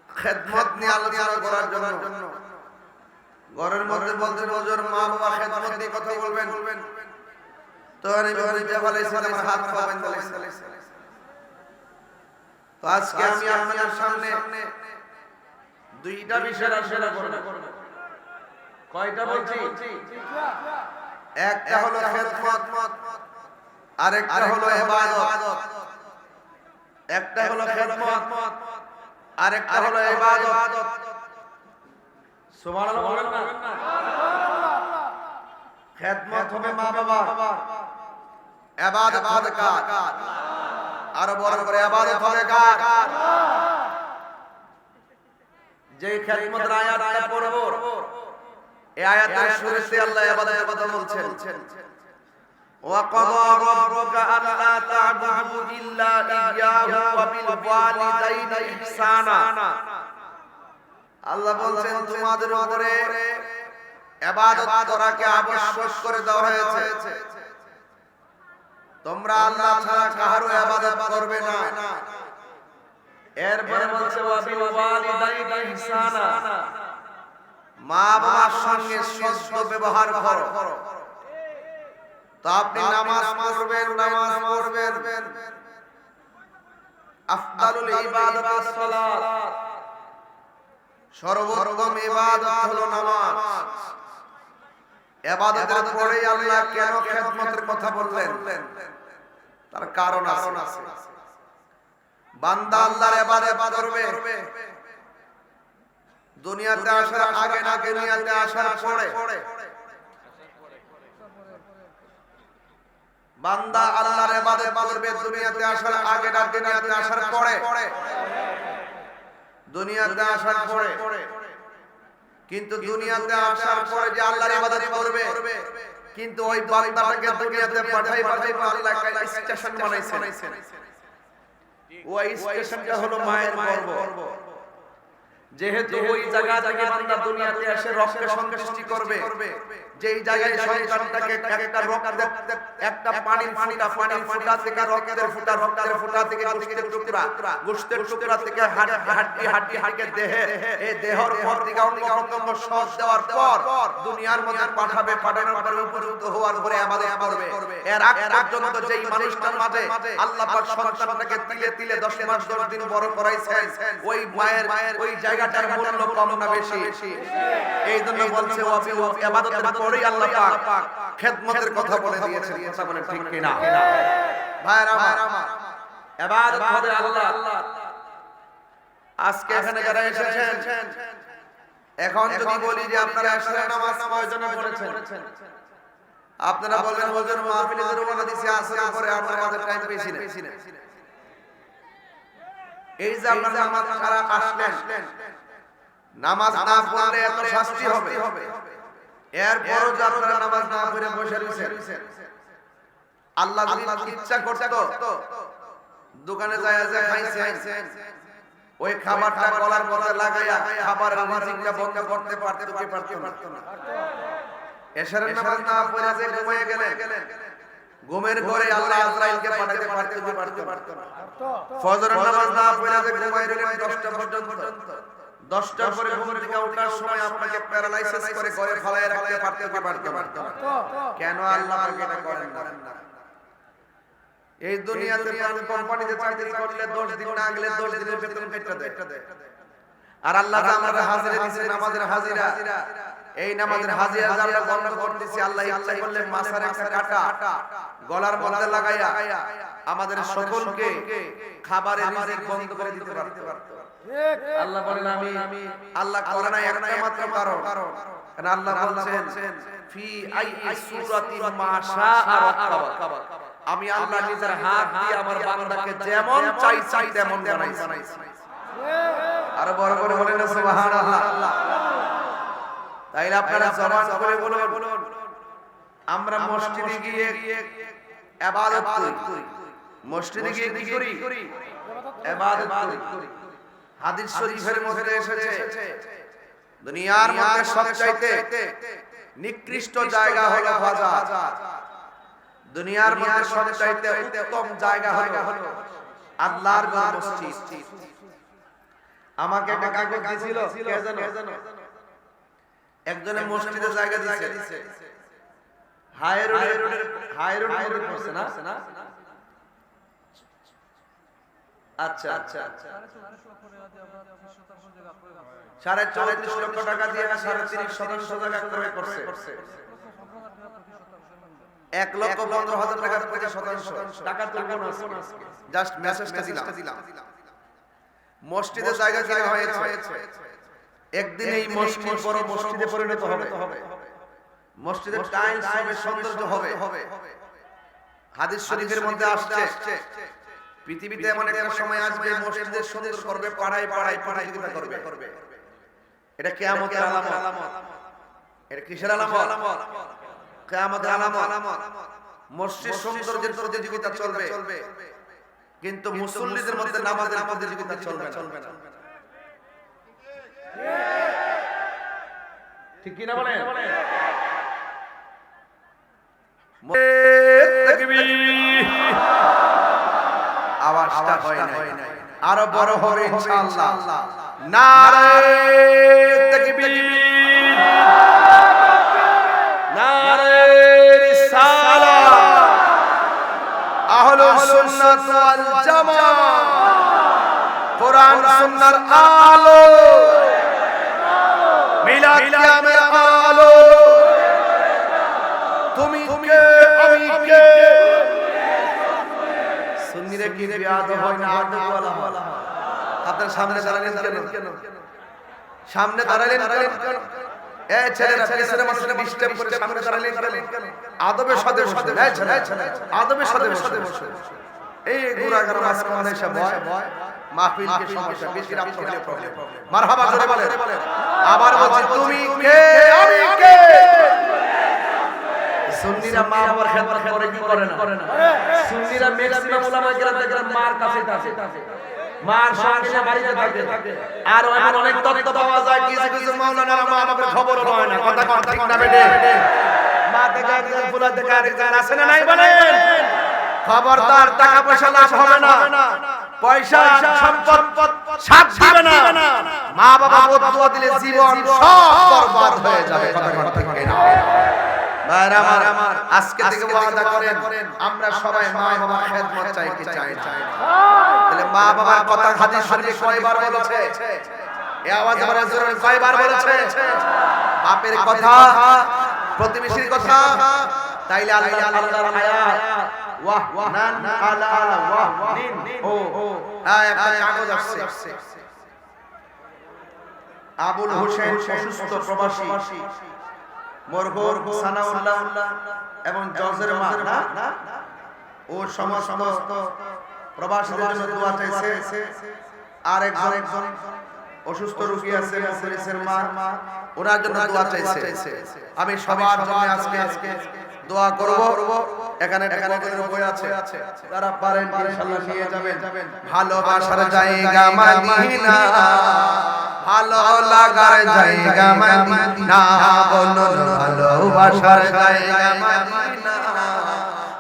Speaker 1: খেদমত নিয়ে আলোচনা করার জন্য। ঘরের মধ্যে বলতে হুজুর মা বাবা খেদমত নিয়ে কথা বলবেন, তো আমি বুঝতে পারলাম আমার হাত পা বাঁধা লাগছে। তো আজকে আমি আপনাদের সামনে দুইটা বিষয় আলোচনা করব। কয়টা বলছি? একটা হলো খেদমত, আরেকটা হলো ইবাদত। একটা হলো খেদমত, আরেকটা হলো ইবাদত। সুবহানাল্লাহ বলেন না? খেদমত হবে মা বাবা, ইবাদত হবে কার? আরো বড় করে ইবাদত হবে কার? যে খেদমতের আয়াতটা পড়ব, এই আয়াতের শুরুতে আল্লাহ ইবাদতের কথা বলছেন। وَقَضَى رَبُّكَ أَلَّا تَعْبُدُوا إِلَّا إِيَّاهُ وَبِالْوَالِدَيْنِ إِحْسَانًا। আল্লাহ বলছেন তোমাদের উপরে ইবাদত করাকে আবশ্যক করে দেওয়া হয়েছে। তোমরা আল্লাহ ছাড়া কারো ইবাদত করবে না। এরপরে বলছে ওয়াবিলওয়ালিদাইনি ইহসানা, মা বাবার সঙ্গে সদ্য ব্যবহার করো। তো আপনি নামাজ পড়বেন, আফদালুল ইবাদাতুস সালাত, সর্বোত্তম ইবাদত হলো নামাজ। ইবাদতের পরে আল্লাহ কেন খেদমতের কথা বললেন? তার কারণ আছে। বান্দা আল্লাহর ইবাদত করবে দুনিয়াতে আসার আগে না দুনিয়াতে আসার পরে। বান্দা আল্লাহর ইবাদত করবে দুনিয়াতে আসার আগে না দুনিয়াতে আসার পরে। দুনিয়াতে আসার পরে, কিন্তু দুনিয়াতে আসার পরে যে আল্লাহর ইবাদত করবে, কিন্তু ওই বান্দাটাকে দুনিয়াতে পাঠাই আল্লাহ একটা স্টেশন বানাইছেন। ওই স্টেশনটা হলো মায়ের গর্ভ। যেহেতু ওই জায়গা থেকে বান্দা দুনিয়াতে এসে রক্তের সৃষ্টি করবে, যেই জায়গায় সন্তানটাকে একটা পানির ফুটা থেকে রক্তের ফুটা থেকে গোশতের টুকরা থেকে হাড্ডি দেহে, এই দেহর উপর থেকে অঙ্গ প্রত্যঙ্গ সব দেওয়ার পর দুনিয়ার মধ্যে পাঠানোর পরে উপযুক্ত হওয়ার পরে ইবাদত করবে। এর আগ পর্যন্ত যেই মানুষটার মাঝে আল্লাহ পাক সন্তানটাকে তিলে 10 মাস 10 দিন বড় করাইছেন, ওই মায়ের ওই জায়গাটার মূল্য কম না বেশি? এই জন্য বলছে ইবাদতের পরেই আল্লাহ পাক খেদমতের কথা বলে দিয়েছেন। কথা বলেন ঠিক কিনা? ভাইরা আমার, ইবাদত হবে আল্লাহ। আজকে এখানে যারা এসেছেন, এখন যদি বলি যে আপনারা আসলে নামাজ কয়জনে পড়েছেন, আপনারা বলবেন হুজুর মাহফিলে যে রওনা দিছি আসরের পরে, আমরা আমাদের টাইম পেয়েছি না। এই যে আপনারা নামাজ ছাড়া আসলেন, নামাজ না পড়লে এত শাস্তি হবে, এরপরও যে আপনারা নামাজ না পড়ে বসে রয়েছেন, আল্লাহ যদি ইচ্ছা করতো দোকানে যায় খাইছেন, ওই খাবারটা গলার মধ্যে লাগাইয়া খাবারের রিজিকটা বন্ধ করতে পারতো কি পারতো না? এশারের নামাজ না পড়ে যে ঘুমিয়ে গেলেন, ঘুমের ঘরে আল্লাহ আজরাইলকে পাঠাতে পারতো না? ফজরের নামাজ না পড়ে যে ঘুমিয়ে গেলেন 10টা পর্যন্ত, 10টার পরে ঘুম থেকে ওঠার সময় আপনাকে প্যারালাইসিস করে ঘরে ফেলায় রাখতে পারতো না? কেন আল্লাহ পাক এটা করেন না? এই দুনিয়াতে কোম্পানিতে চাকরি করলে 10 দিন না গেলে 10 দিনের বেতন কেটে দেয়। আর আল্লাহ আমাদের হাজিরা দিয়েছে, নামাজের হাজিরা। এই নামাজের হাজিরা আমরা গণনা করতেছি, আল্লাহ ইচ্ছা করলে মাসার একটা কাটা গলার মধ্যে লাগাইয়া আমাদের সকলকে খাবারের রিজিক বন্ধ করে দিতে পারতো। আল্লাহ বলেন আমি আল্লাহ করে না একটা মাত্র কারণ, কারণ আল্লাহ বলছেন ফি আইয়ি সূরাতিন মা শাআ রাকাবা, আমি আল্লাহ নিজের হাত দিয়ে আমার বান্দাকে যেমন চাই তেমন বানাইছি। আর বড় করে বলেন সুবহানাল্লাহ। তাইলে আপনারা জবান করে বলুন আমরা মসজিদে গিয়ে ইবাদত করি, মসজিদে গিয়ে কি করি? ইবাদত করি। হাদিস শরীফের মধ্যে এসেছে দুনিয়ার মধ্যে সবচাইতে নিকৃষ্ট জায়গা হলো বাজার, দুনিয়ার মধ্যে সবচাইতে উত্তম জায়গা হলো আল্লাহর ঘর মসজিদ। আমাকে একটা কাগজ দিছিল, কে জানো? একজনের মসজিদে জায়গা দিয়েছে, হাই রোডের পড়ছে না? আচ্ছা 34.5 লক্ষ টাকা দিয়ে 30.5% জায়গা ক্রয় করছে। 1,15,000 টাকা 50% টাকা তুলবো না, জাস্ট মেসেজটা দিলাম। মসজিদে জায়গা কিনা হয়েছে, একদিন এই মসজিদ বড় মসজিদে পরিণত হবে, মসজিদের টাইলস হবে, সৌন্দর্য হবে। হাদিস শরীফের মধ্যে আসছে পৃথিবীতে এমন একটা সময় আসবে মসজিদের সুন্দর করবে, পাড়ায় প্রতিযোগিতা করবে। এটা কিয়ামতের আলামত। এটা কিসের আলামত? কিয়ামতের আলামত। মসজিদ সৌন্দর্যের প্রতিযোগিতা চলবে, কিন্তু মুসল্লিদের মধ্যে নামাজের প্রতিযোগিতা চলবে না। ঠিক কি না বলেন? আওয়াজটা হয় নাই, আরো বড় হবে ইনশাআল্লাহ। নারে তাকবীর, নারে রিসালাত, আহলুস সুন্নাত ওয়াল জামাত, কোরআন সুন্নাহর আলো, মিলাদ কিয়ামের আলো। তুমি কে, আমি কে? সুন্নিরা কি বিয়াদব হয় না আদব ওয়ালা হয়? আপনার সামনে দাঁড়ালেন কেন? সামনে দাঁড়ালেন কেন? এই ছেলেরা পিছনে মানুষকে ডিস্টার্ব করে সামনে দাঁড়ালেন কেন? আদবের সাথে বসে, এই ছেলে আদবের সাথে বসে। এই গুরাগার মাঝখানে এসে বয় মাহফিলকে সমস্যা, বেশি রাত হলে প্রবলেম। মারহাবা জোরে বলেন। আবার বলছি, তুমি কে, আমি কে? সুন্নিরা মা বাবার খেদমত করে কি করে না? সুন্নিরা ম্যাক্সিমাম উলামা কেরাম দেখেন মার কাছে মার সঙ্গে বাড়িতে থাকে। আর এমন অনেক তত্ত্ব পাওয়া যায়, কিছু মাওলানারা মা বাবার খবর লয় না। কথা কোন ঠিক না বেটে? মা থেকে একজন ফুলা থেকে আরেকজন আছে না নাই বলেন? খবরদার, টাকা পয়সা লাভ হবে না, পয়সা সম্পদ সাথ দিবে না। মা বাবা বদদুয়া দিলে জীবন সব বরবাদ হয়ে যাবে। কথা কোন ঠিক না? ভাইরা আমার, আজকে থেকে ওয়াদা করেন আমরা সবাই মা বাবার খেদমত চাই কি চাই না? তাহলে মা বাবার কথা হাদিস শরীফে কয়বার বলেছে? এই আওয়াজে বলেন জোরে, কয়বার বলেছে? বাপের কথা, প্রতিবেশীর কথা। তাইলে আল্লাহর আয়াত ওয়াহ নান আলা ওয়াহ নিন ও একটা কাগজ আসছে। আবুল হোসেন অসুস্থ প্রবাসী, মরহুম সানাউল্লাহ এবং জজের মা না, ও সমস্ত প্রবাসীদের জন্য দোয়া চাইছে। আর একজন অসুস্থ রোগী আছে, মুফলিসের মা, ওনার জন্য দোয়া চাইছে। আমি সবার জন্য আজকে দোয়া করব। এখানে বই আছে, যারা পারেন ইনশাআল্লাহ নিয়ে যাবেন। ভালোবাসার জায়গা মদিনা, ভালো লাগার জায়গা মদিনা, বলো ভালোবাসার জায়গা মদিনা,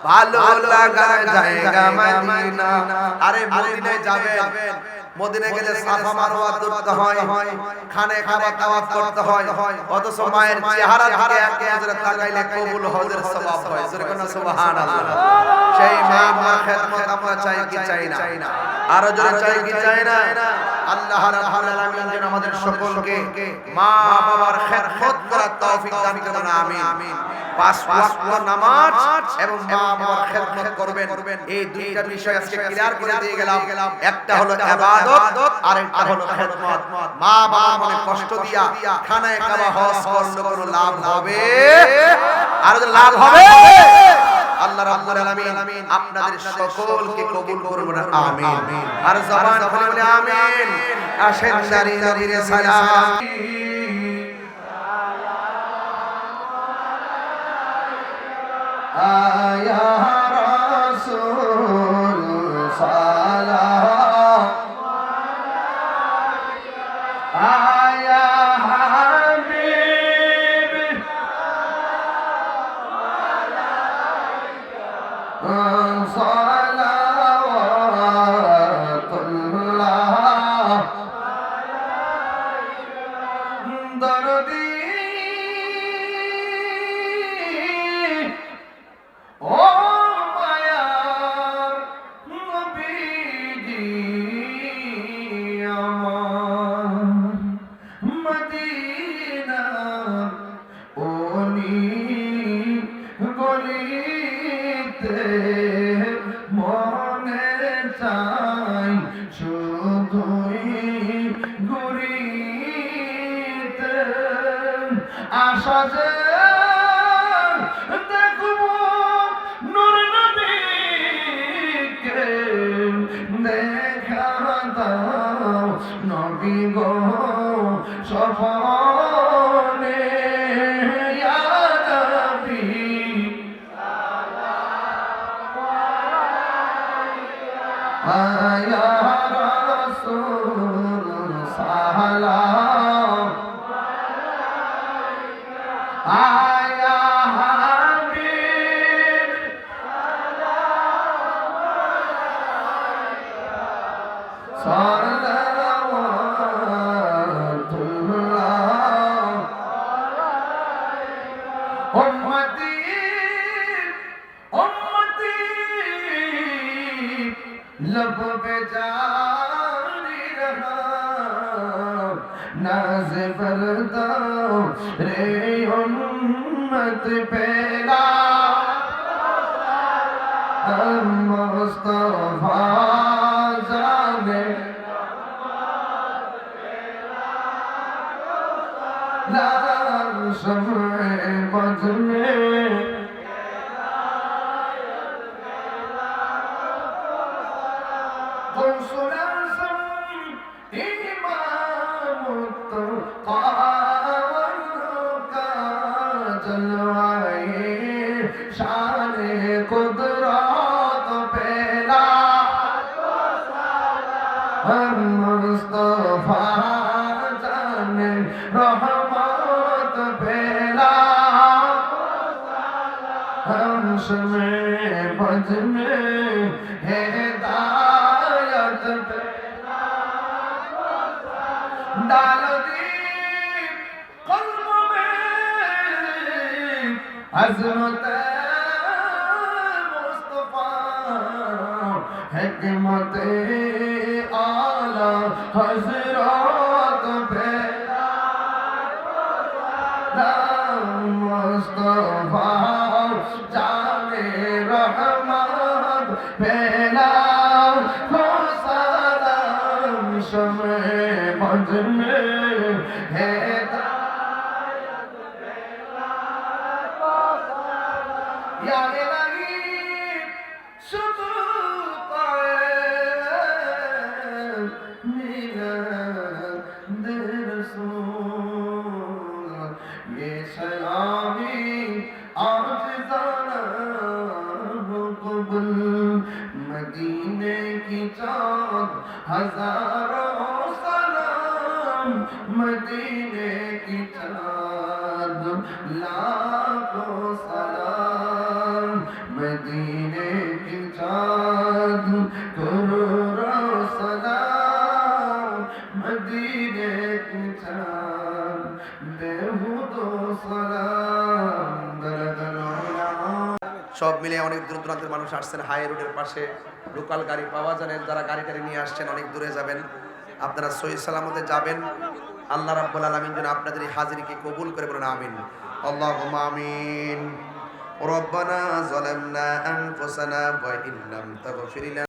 Speaker 1: ভালো লাগার জায়গা মদিনা। আরে মদিনায় যাবেন, মদিনায় গেলে সাফা মারওয়া করতে হয়, খানে তাওয়াফ করতে হয়, অথচ মায়ের চেহারা দিকে এক নজরে তাকাইলে কবুল হজের সওয়াব হয়। জোরে কোন সুবহানাল্লাহ। সেই মা বাবার খেদমত আমরা চাই কি চাই না? আরো জোরে চাই কি চাই না? আল্লাহ রাব্বুল আলামিন যেন আমাদের সকলকে মা বাবার খেদমত করার তৌফিক দান করেন, আমিন। 5 ওয়াক্ত নামাজ এবং মা বাবার খেদমত করবেন, এই দুইটা বিষয় আজকে ক্লিয়ার করে দিয়ে গেলাম। একটা হলো ইবাদত, আর একটা হলো খেদমত। মা বাবার মনে কষ্ট দিয়া খানায় কাবা হজ করলে কোনো লাভ হবে? আর লাভ হবে? আল্লাহ রাব্বুল আলামিন আপনাদের সকলকে কবুল করুন, আমিন। আর জবান খুলে বলে আমিন। আসেন নারী নবীর সালাম। আয়া রাসূল সালাম আয়া হাবিব সালাওয়াতুল্লাহ দরদি ও মায়ার নবীজি আমার মদিনার ওলি গলিতে মনে চাই শুধুই ঘুরিতে আশা যে দেখব নূর নবীকে দেখা দাও নবী গো সপনে ইয়া নবী আয়া রাসূল সালাম আয়া হাবিব সালাওয়াতুল্লাহ উম্মতি উম্মতি लब पे जारी रहा नाज़ पर दो रे उम्मत पेला मुस्तफा जाने लाल शम्ए बजने غوث الأعظم إمام التقى جلوائے شان قدرت پہلا ہم مصطفیٰ جان رحمت پہلا ہم شمع بج میں ہدایت پہلا ڈال دی قلب میں عظمت مصطفیٰ حکمت اعلی حضرات پہلا مصطفیٰ جان رحمت پہلا ہو سلام شمع بج میں ہدایت پہلا یا الہی شکر پائے میلاد رسول یہ سلامی عاجزانہ قبول مدینے کی چاند ہزاروں سلام مدینے کی چاند لاکھوں سلام مدینے کی چاند کروڑوں سلام مدینے کی چاند বেহুদো সালাম সব মিলে অনেক দূর দূরান্তের মানুষ আসছেন হাই রোডের পাশে লোকাল গাড়ি পাওয়া যায় না যারা গাড়ি নিয়ে আসছেন অনেক দূরে যাবেন আপনারা সহি সালামতে যাবেন আল্লাহ রাব্বুল আলামিন যেন আপনাদের এই হাজিরিকে কবুল করে বলেন আমিন আল্লাহুম্মা আমিন রব্বানা যালামনা আনফুসানা ওয়া ইল্লাম তাগফির